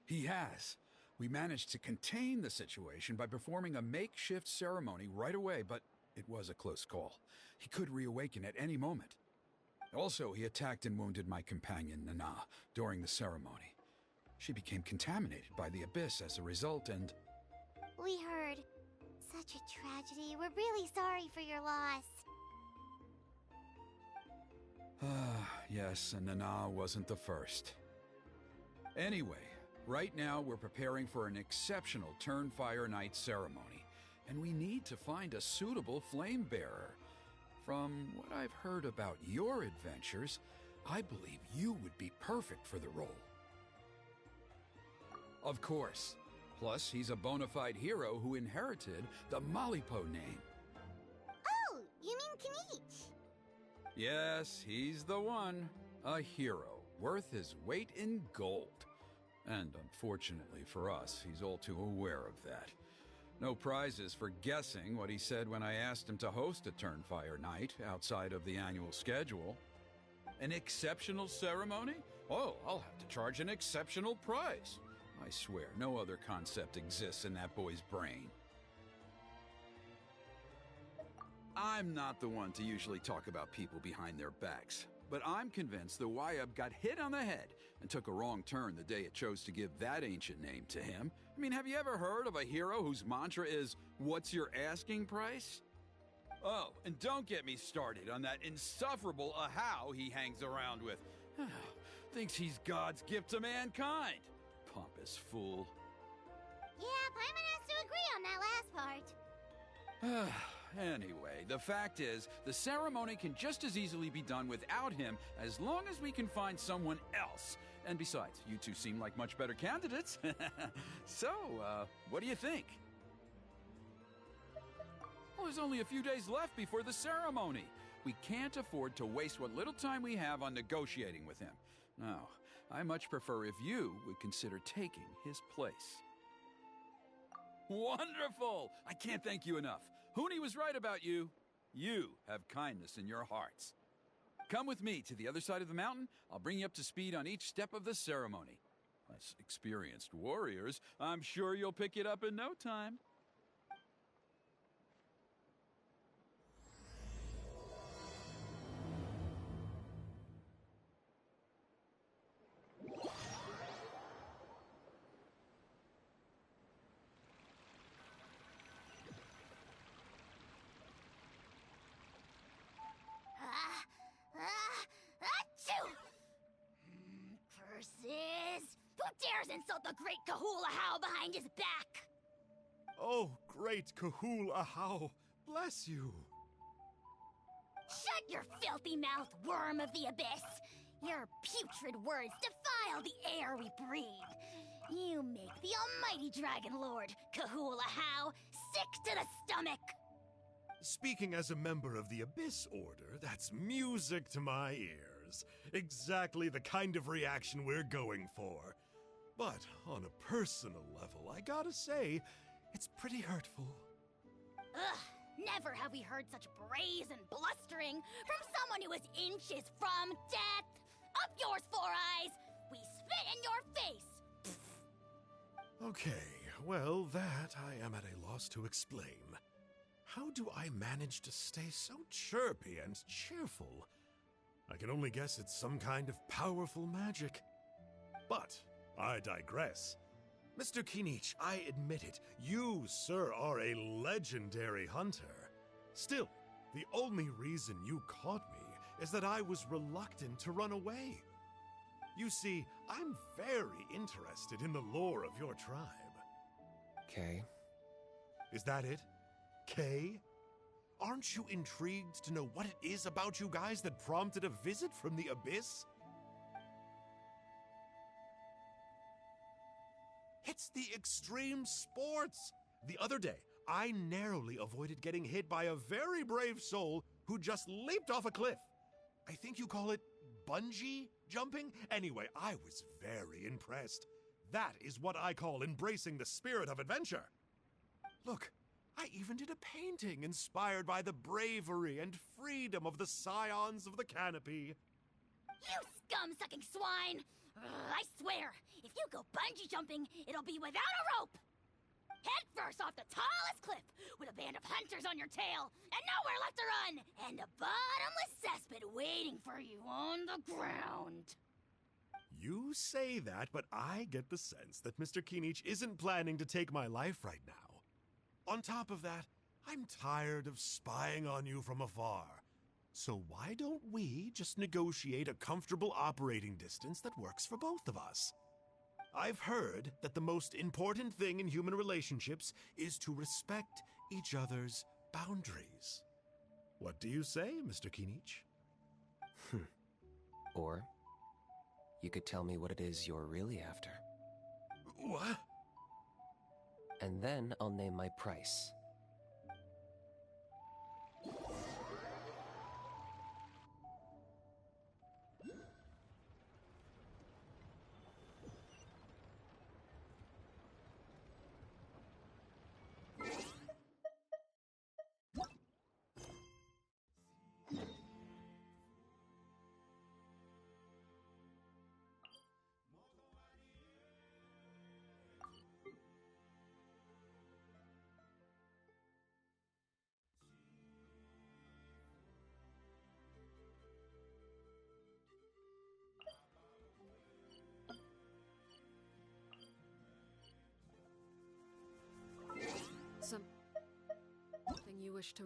He has. We managed to contain the situation by performing a makeshift ceremony right away, but it was a close call. He could reawaken at any moment. Also, he attacked and wounded my companion, Nana, during the ceremony. She became contaminated by the Abyss as a result, and... We heard. Such a tragedy. We're really sorry for your loss. Yes, and Nana wasn't the first. Anyway, right now we're preparing for an exceptional Turnfire Night ceremony, and we need to find a suitable flame bearer. From what I've heard about your adventures, I believe you would be perfect for the role. Of course. Plus, he's a bona fide hero who inherited the Malipo name. Oh, you mean Kinich? Yes, he's the one. A hero, worth his weight in gold. And unfortunately for us, he's all too aware of that. No prizes for guessing what he said when I asked him to host a Turnfire night outside of the annual schedule. An exceptional ceremony? Oh, I'll have to charge an exceptional price. I swear, no other concept exists in that boy's brain. I'm not the one to usually talk about people behind their backs, but I'm convinced the Wyab got hit on the head and took a wrong turn the day it chose to give that ancient name to him. I mean, have you ever heard of a hero whose mantra is, "What's your asking price?" Oh, and don't get me started on that insufferable Ahau he hangs around with. Thinks he's God's gift to mankind. Pompous fool. Yeah, Paimon has to agree on that last part. Anyway, the fact is, the ceremony can just as easily be done without him as long as we can find someone else. And besides, you two seem like much better candidates. So, what do you think? Well, there's only a few days left before the ceremony. We can't afford to waste what little time we have on negotiating with him. No, I much prefer if you would consider taking his place. Wonderful! I can't thank you enough. Huni was right about you. You have kindness in your hearts. Come with me to the other side of the mountain. I'll bring you up to speed on each step of the ceremony. As experienced warriors, I'm sure you'll pick it up in no time. Achoo! Curses! Who dares insult the great Kahul Ahau behind his back? Oh, great Kahul Ahau, bless you. Shut your filthy mouth, worm of the abyss! Your putrid words defile the air we breathe. You make the almighty Dragon Lord, Kahul Ahau, sick to the stomach! Speaking as a member of the Abyss Order, that's music to my ears. Exactly the kind of reaction we're going for. But on a personal level, I gotta say, it's pretty hurtful. Ugh, never have we heard such brazen blustering from someone who is inches from death! Up yours, Four Eyes! We spit in your face! Okay, well, that I am at a loss to explain. How do I manage to stay so chirpy and cheerful? I can only guess it's some kind of powerful magic. But I digress. Mr. Kinich, I admit it, you, sir, are a legendary hunter. Still, the only reason you caught me is that I was reluctant to run away. You see, I'm very interested in the lore of your tribe. Okay. Is that it? Kay? Aren't you intrigued to know what it is about you guys that prompted a visit from the Abyss? It's the extreme sports! The other day, I narrowly avoided getting hit by a very brave soul who just leaped off a cliff. I think you call it bungee jumping? Anyway, I was very impressed. That is what I call embracing the spirit of adventure. Look, I even did a painting inspired by the bravery and freedom of the scions of the canopy. You scum-sucking swine! I swear, if you go bungee jumping, it'll be without a rope! Head first off the tallest cliff, with a band of hunters on your tail, and nowhere left to run, and a bottomless cesspit waiting for you on the ground. You say that, but I get the sense that Mr. Kinich isn't planning to take my life right now. On top of that, I'm tired of spying on you from afar. So why don't we just negotiate a comfortable operating distance that works for both of us? I've heard that the most important thing in human relationships is to respect each other's boundaries. What do you say, Mr. Kinich? Or you could tell me what it is you're really after. What? And then I'll name my price. Something you wish to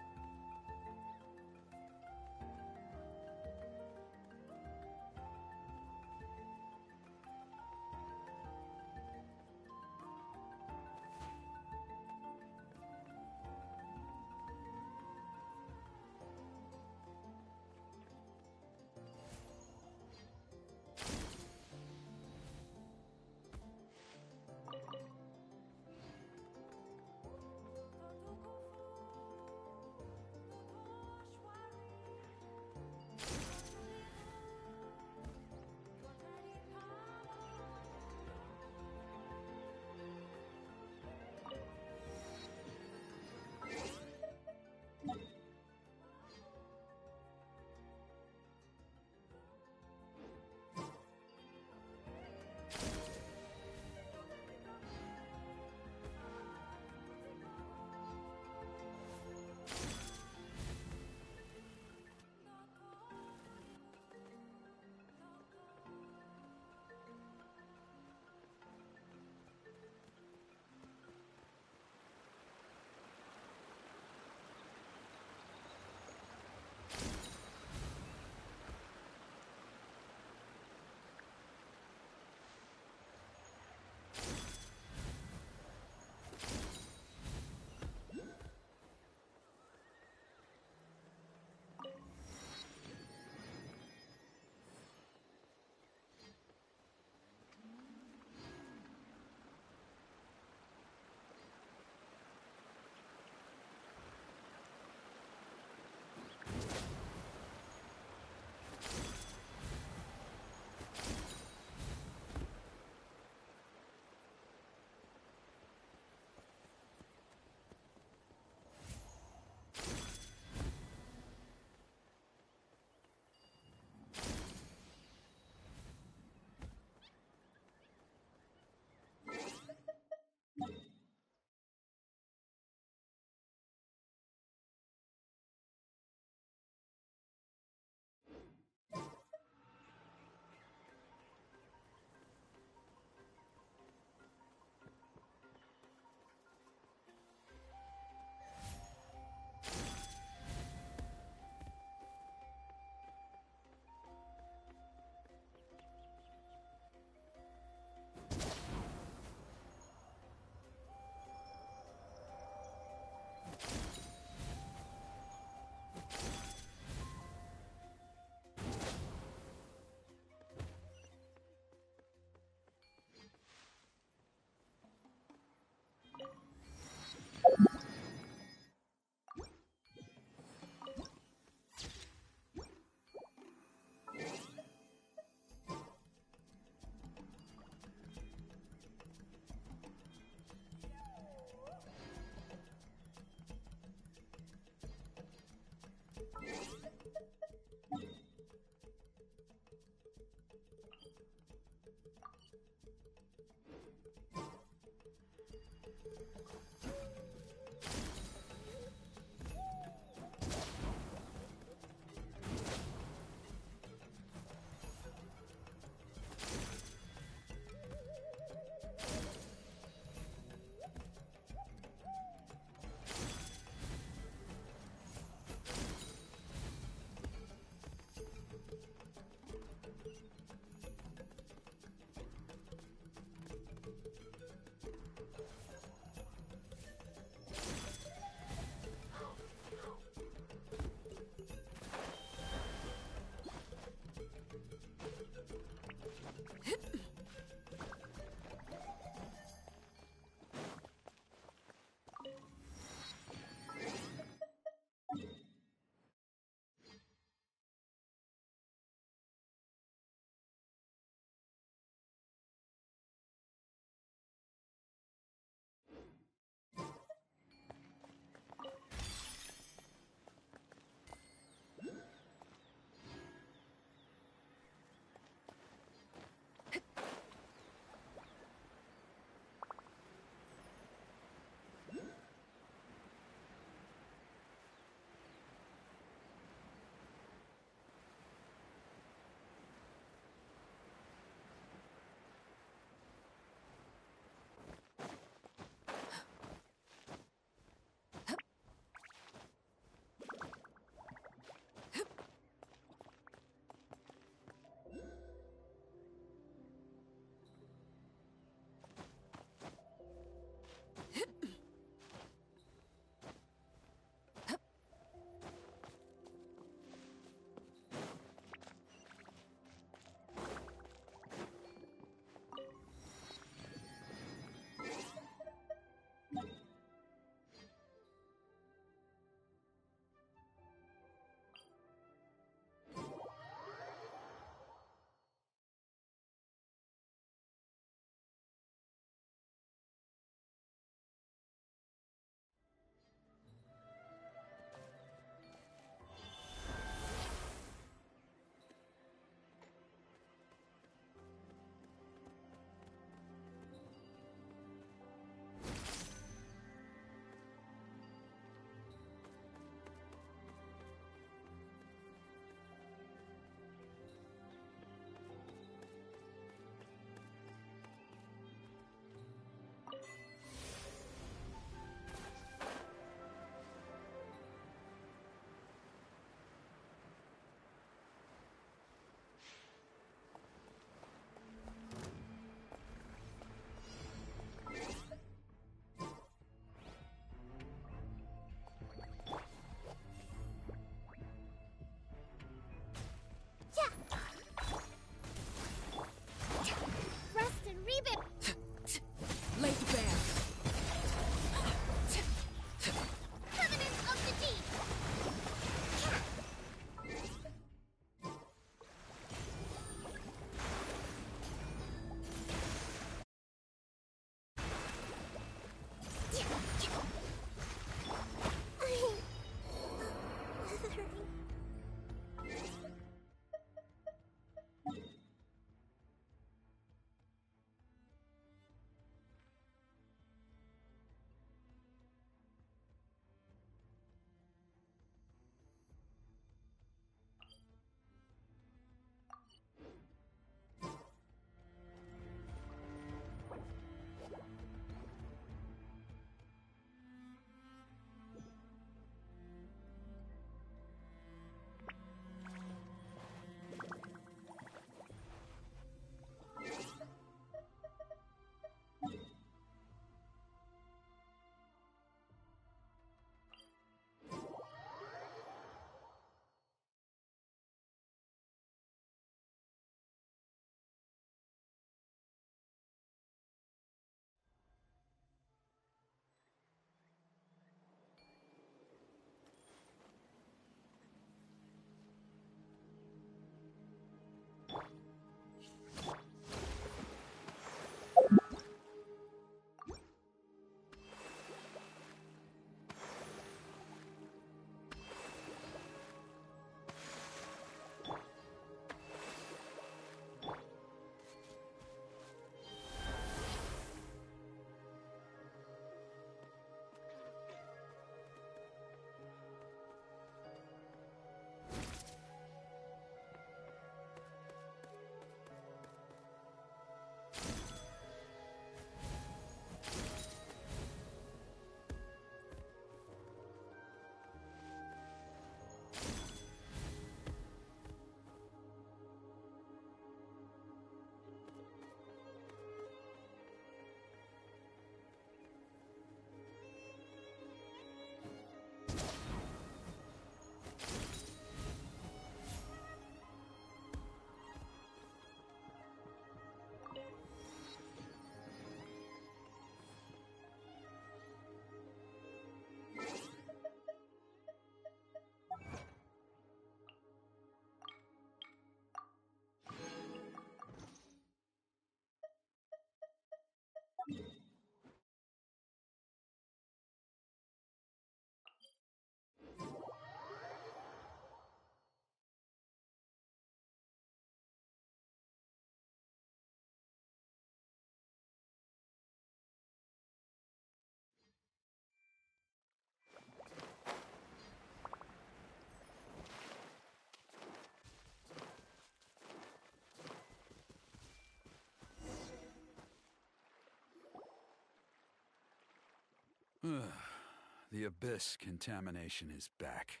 The abyss contamination is back.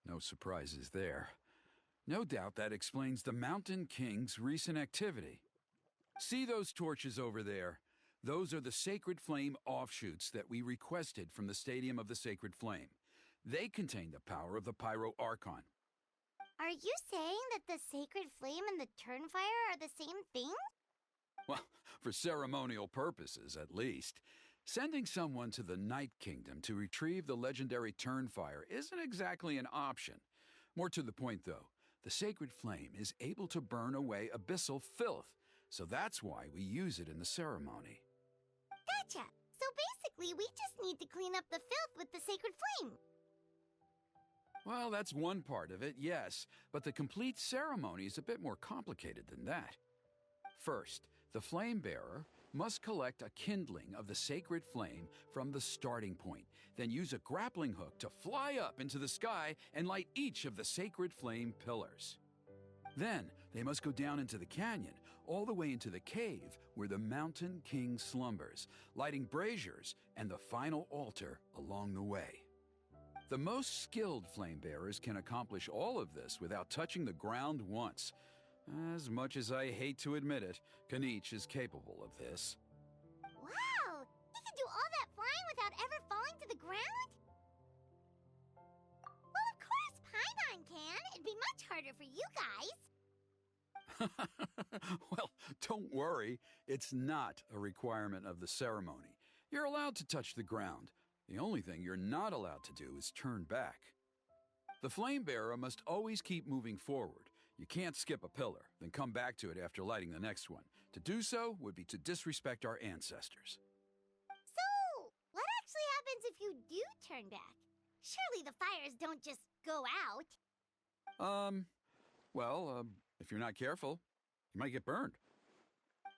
No surprises there. No doubt that explains the Mountain King's recent activity. See those torches over there? Those are the Sacred Flame offshoots that we requested from the Stadium of the Sacred Flame. They contain the power of the Pyro Archon. Are you saying that the Sacred Flame and the Turnfire are the same thing? Well, for ceremonial purposes, at least. Sending someone to the Night Kingdom to retrieve the legendary Turnfire isn't exactly an option. More to the point, though, the Sacred Flame is able to burn away abyssal filth, so that's why we use it in the ceremony. Gotcha! So basically, we just need to clean up the filth with the Sacred Flame. Well, that's one part of it, yes, but the complete ceremony is a bit more complicated than that. First, the flame bearer must collect a kindling of the sacred flame from the starting point, then use a grappling hook to fly up into the sky and light each of the sacred flame pillars. Then, they must go down into the canyon, all the way into the cave where the Mountain King slumbers, lighting braziers and the final altar along the way. The most skilled flame bearers can accomplish all of this without touching the ground once. As much as I hate to admit it, Kanich is capable of this. Wow! He can do all that flying without ever falling to the ground? Well, of course Paimon can. It'd be much harder for you guys. Well, don't worry. It's not a requirement of the ceremony. You're allowed to touch the ground. The only thing you're not allowed to do is turn back. The flame bearer must always keep moving forward. You can't skip a pillar, then come back to it after lighting the next one. To do so would be to disrespect our ancestors. So, what actually happens if you do turn back? Surely the fires don't just go out. If you're not careful, you might get burned.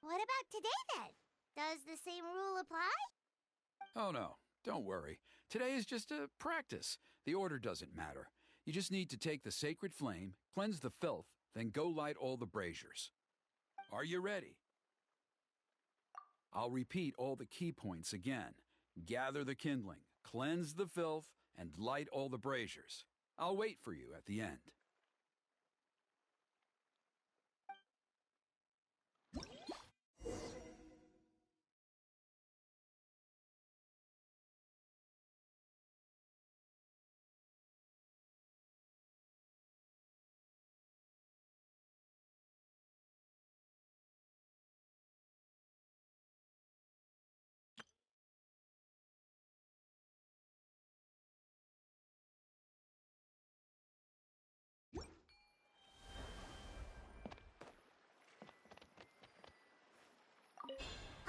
What about today then? Does the same rule apply? Oh no, don't worry. Today is just a practice. The order doesn't matter. You just need to take the sacred flame, cleanse the filth, then go light all the braziers. Are you ready? I'll repeat all the key points again. Gather the kindling, cleanse the filth, and light all the braziers. I'll wait for you at the end.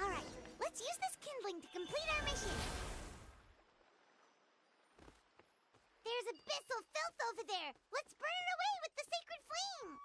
Alright, let's use this kindling to complete our mission. There's abyssal filth over there. Let's burn it away with the sacred flame.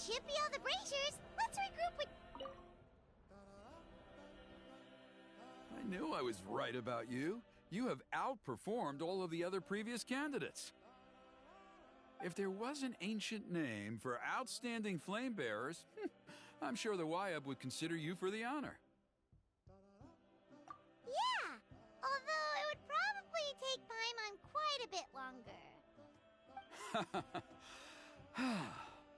should be all the braziers. Let's regroup with... I knew I was right about you. You have outperformed all of the other previous candidates. If there was an ancient name for outstanding flame bearers, I'm sure the Wyab would consider you for the honor. Yeah, although it would probably take Paimon quite a bit longer.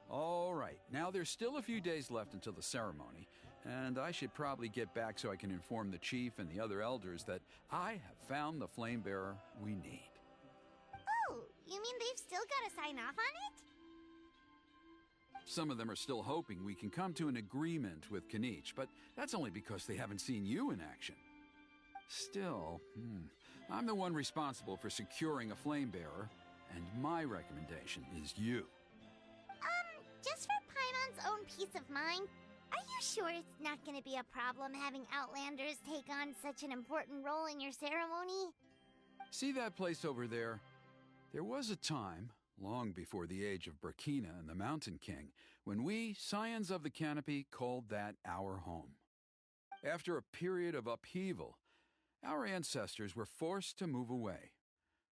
All right, now there's still a few days left until the ceremony, and I should probably get back so I can inform the chief and the other elders that I have found the flame bearer we need. Oh, you mean they've still got to sign off on it? Some of them are still hoping we can come to an agreement with Kanich, but that's only because they haven't seen you in action. Still, I'm the one responsible for securing a flame bearer, and my recommendation is you. Just for Paimon's own peace of mind, are you sure it's not going to be a problem having Outlanders take on such an important role in your ceremony? See that place over there? There was a time, long before the age of Burkina and the Mountain King, when we, Scions of the Canopy, called that our home. After a period of upheaval, our ancestors were forced to move away.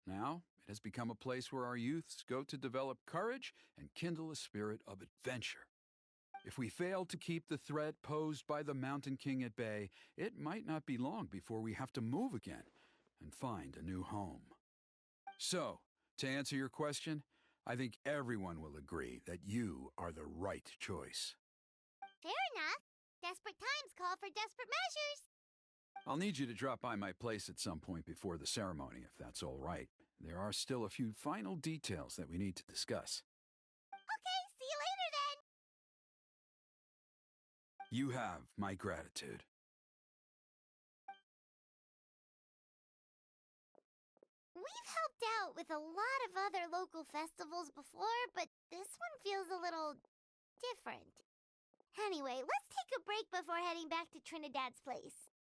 Now, it has become a place where our youths go to develop courage and kindle a spirit of adventure. If we fail to keep the threat posed by the Mountain King at bay, it might not be long before we have to move again and find a new home. So, to answer your question, I think everyone will agree that you are the right choice. Fair enough. Desperate times call for desperate measures. I'll need you to drop by my place at some point before the ceremony, if that's all right. There are still a few final details that we need to discuss. Okay, see you later then. You have my gratitude. We've helped out with a lot of other local festivals before, but this one feels a little different. Anyway, let's take a break before heading back to Trinidad's place.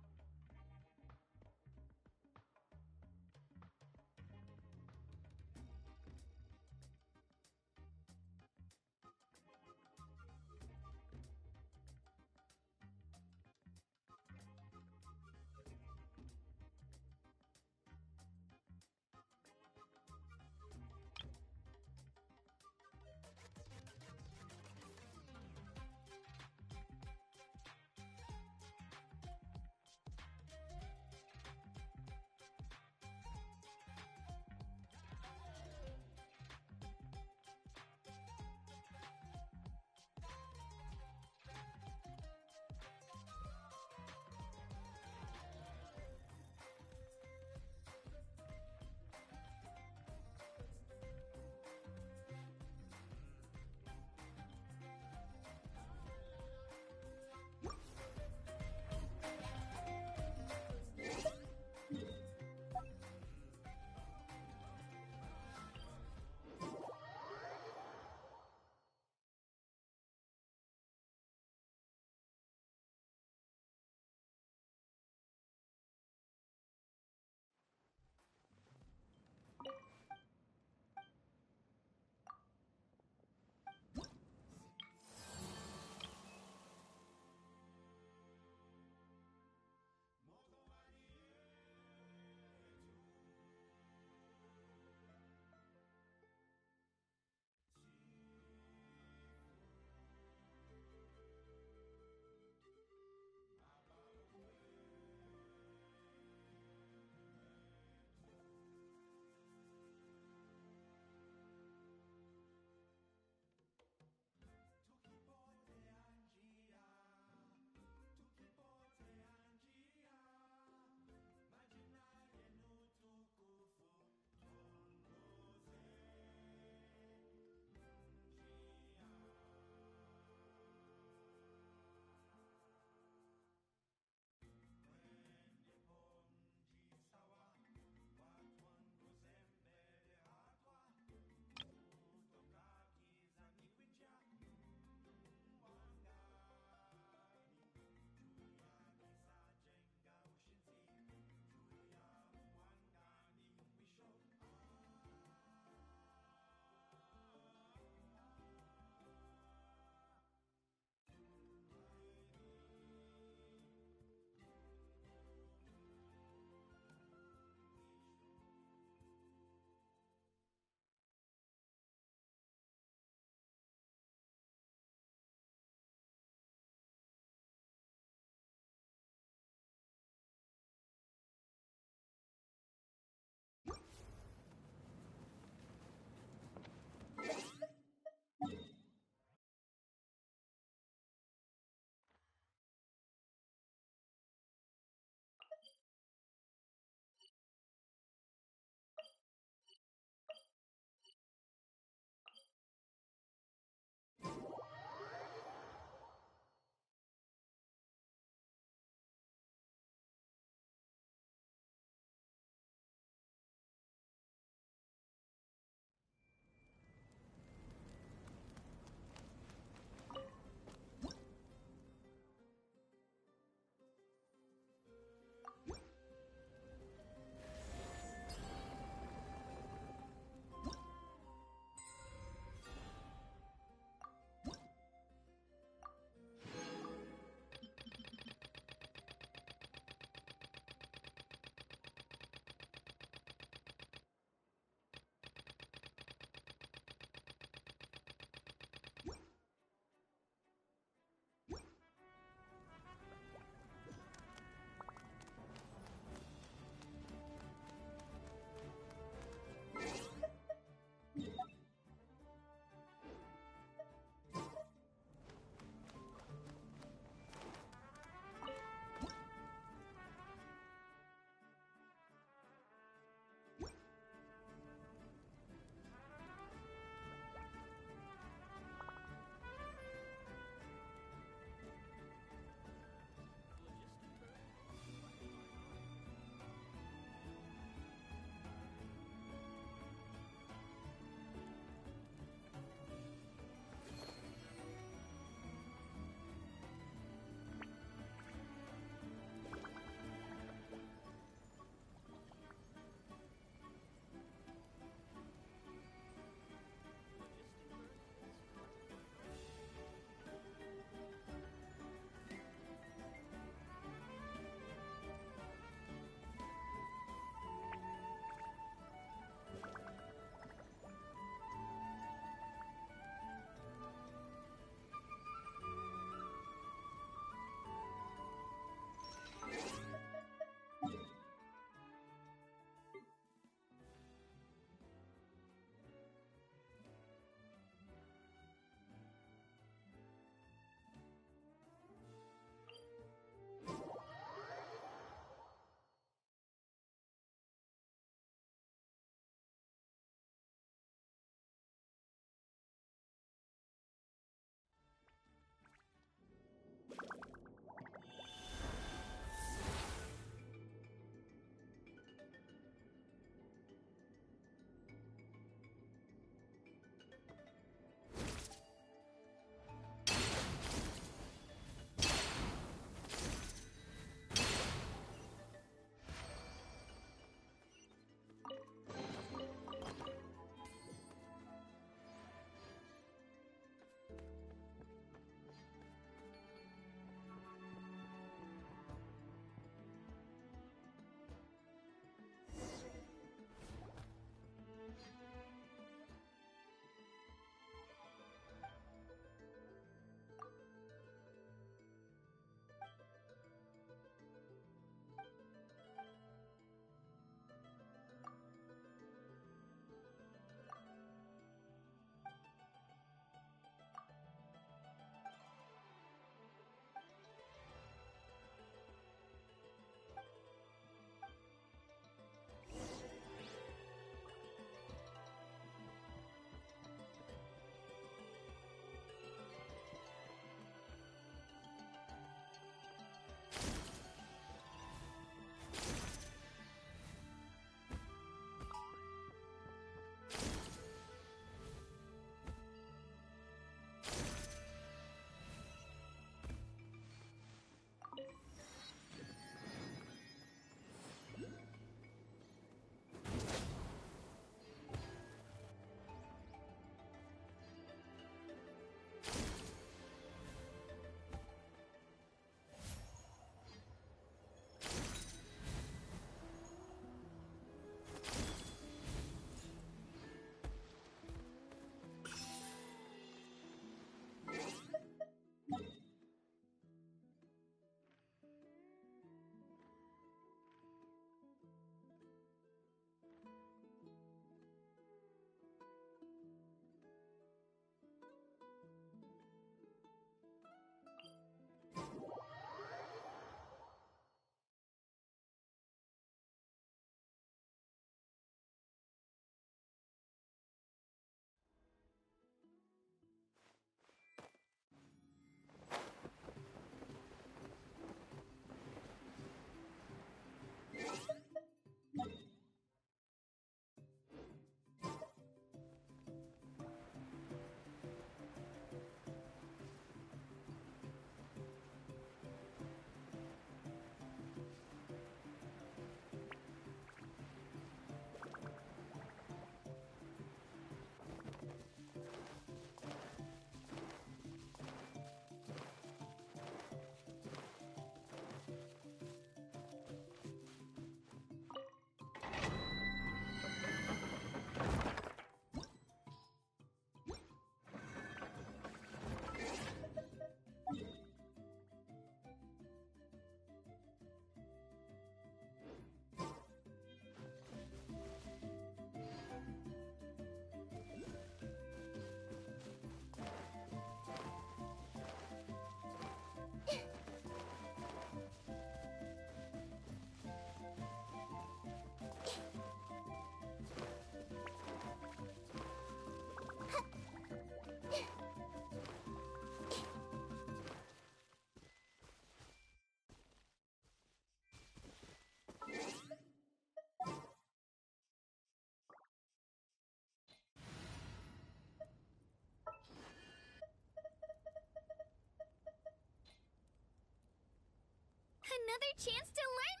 another chance to learn.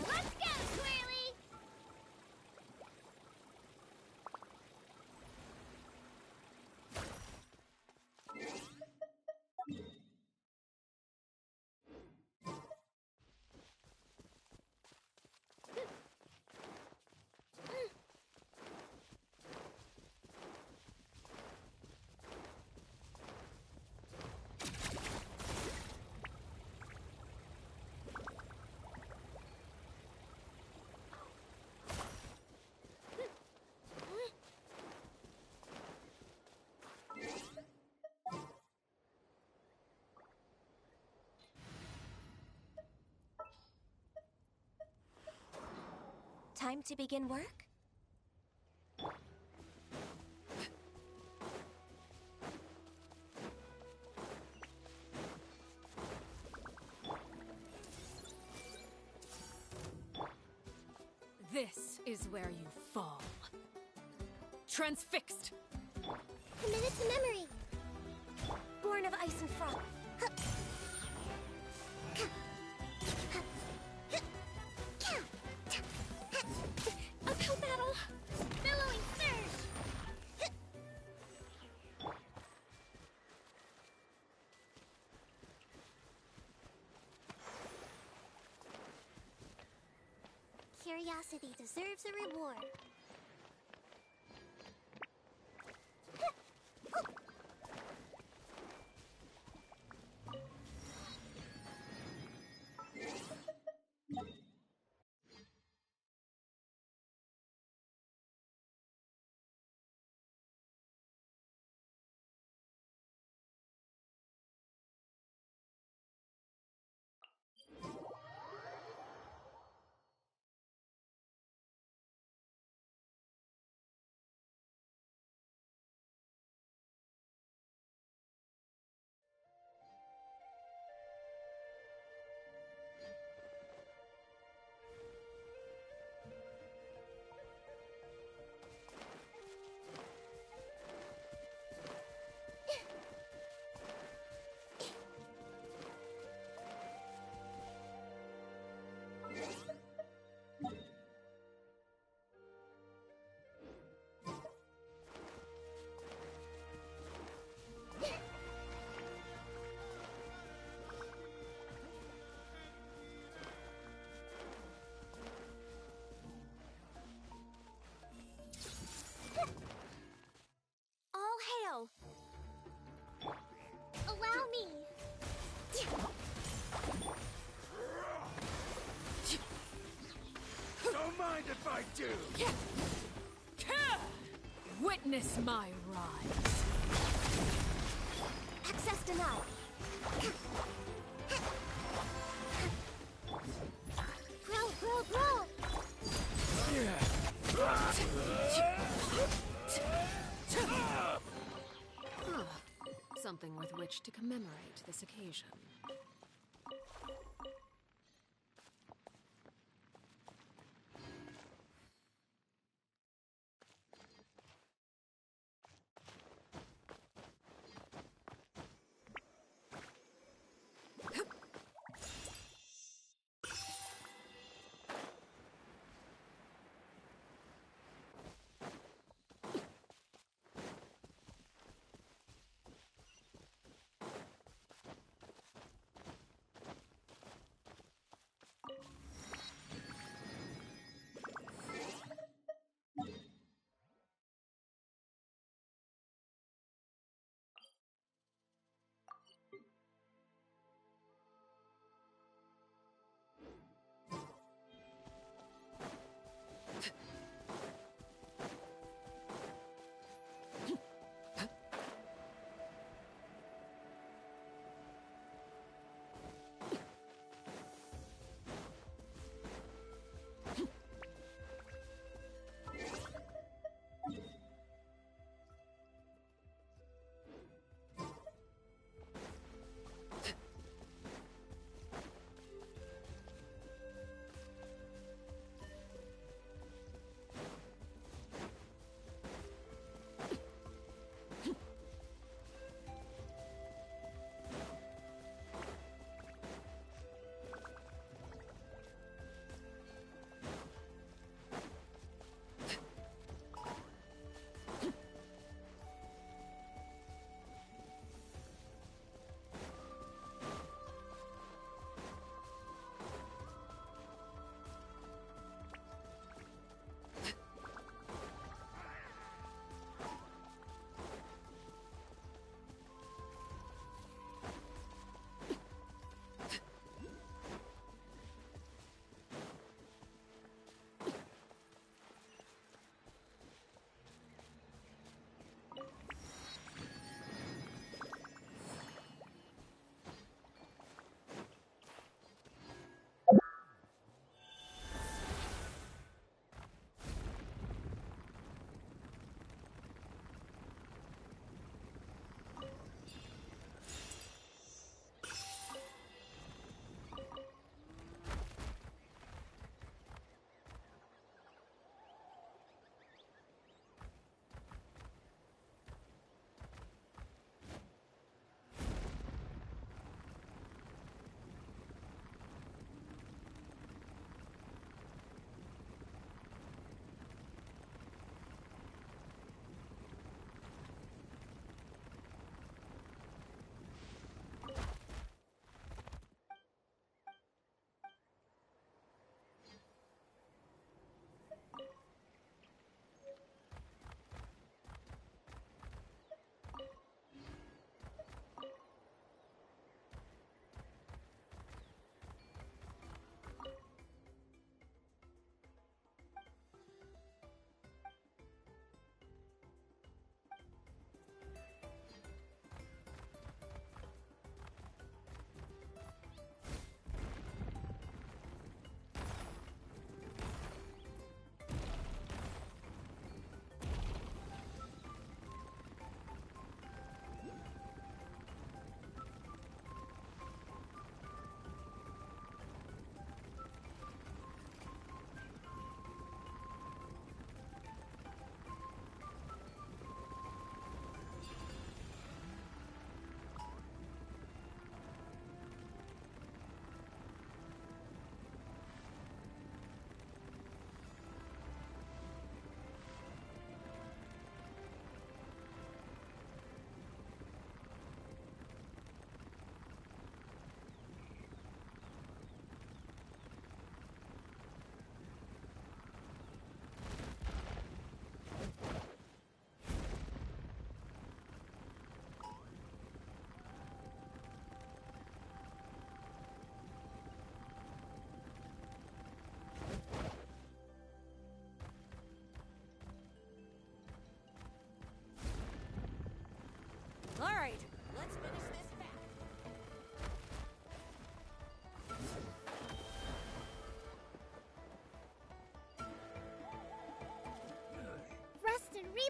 Let's go, Twirly! Time to begin work? This is where you fall. Transfixed! Committed to memory. Born of ice and frost. Uphill battle. Billowing surge. Curiosity deserves a reward. All hail! Allow me. Don't mind if I do! Witness my rise. Access denied. Grow. Something with which to commemorate this occasion.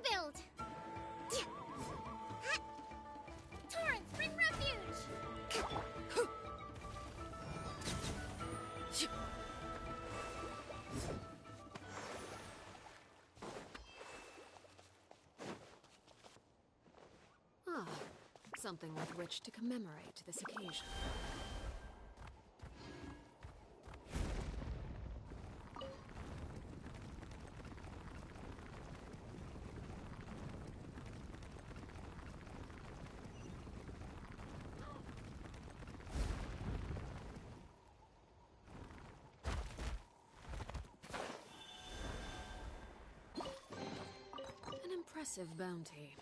rebuild! Torrents, bring refuge! Ah, something with which to commemorate this occasion. An impressive bounty.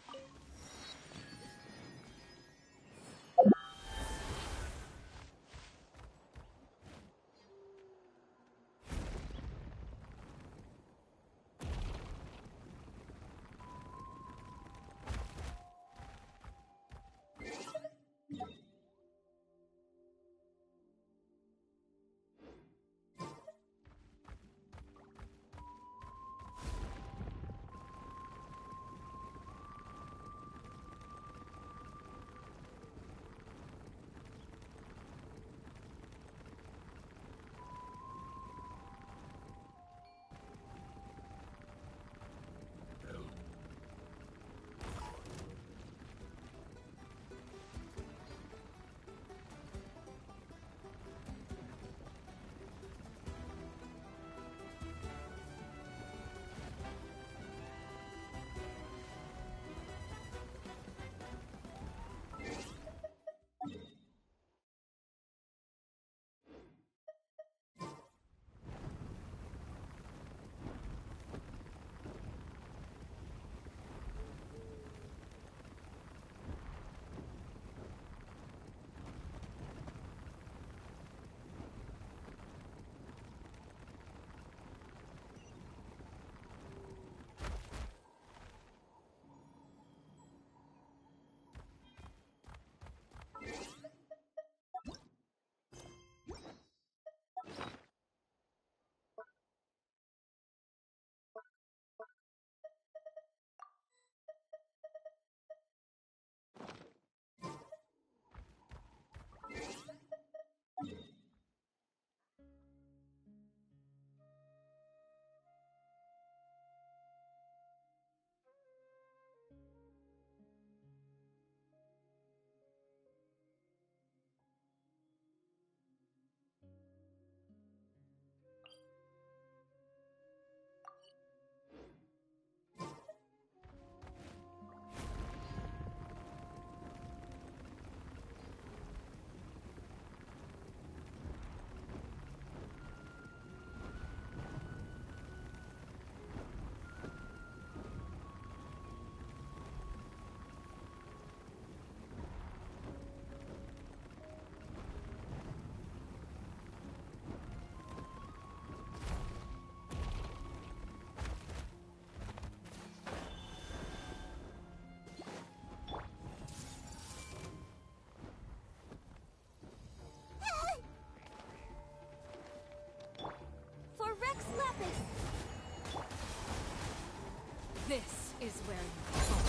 This is where you fall.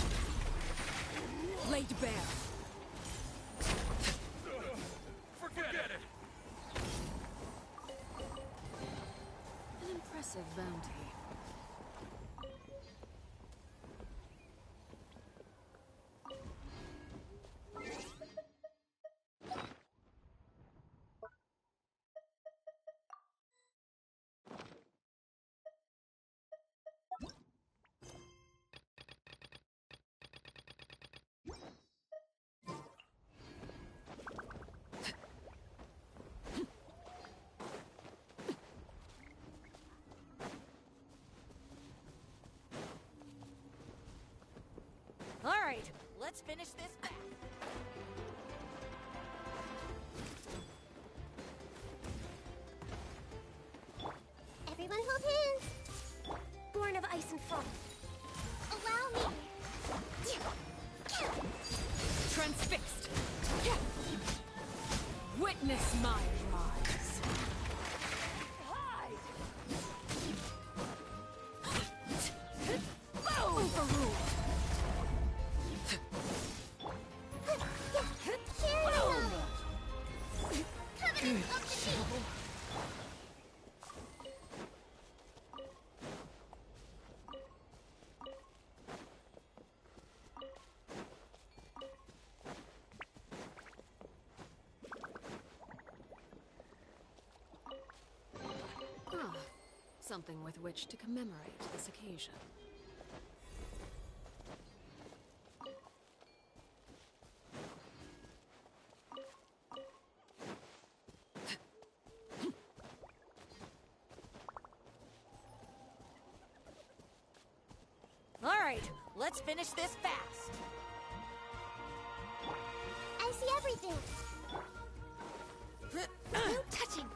Laid bare. Forget it! An impressive bounty. All right, let's finish this back. Everyone hold hands. Born of ice and frost. Allow me. Transfixed. Witness my rise. Overruled. Something with which to commemorate this occasion. All right, let's finish this fast. I see everything. No touching!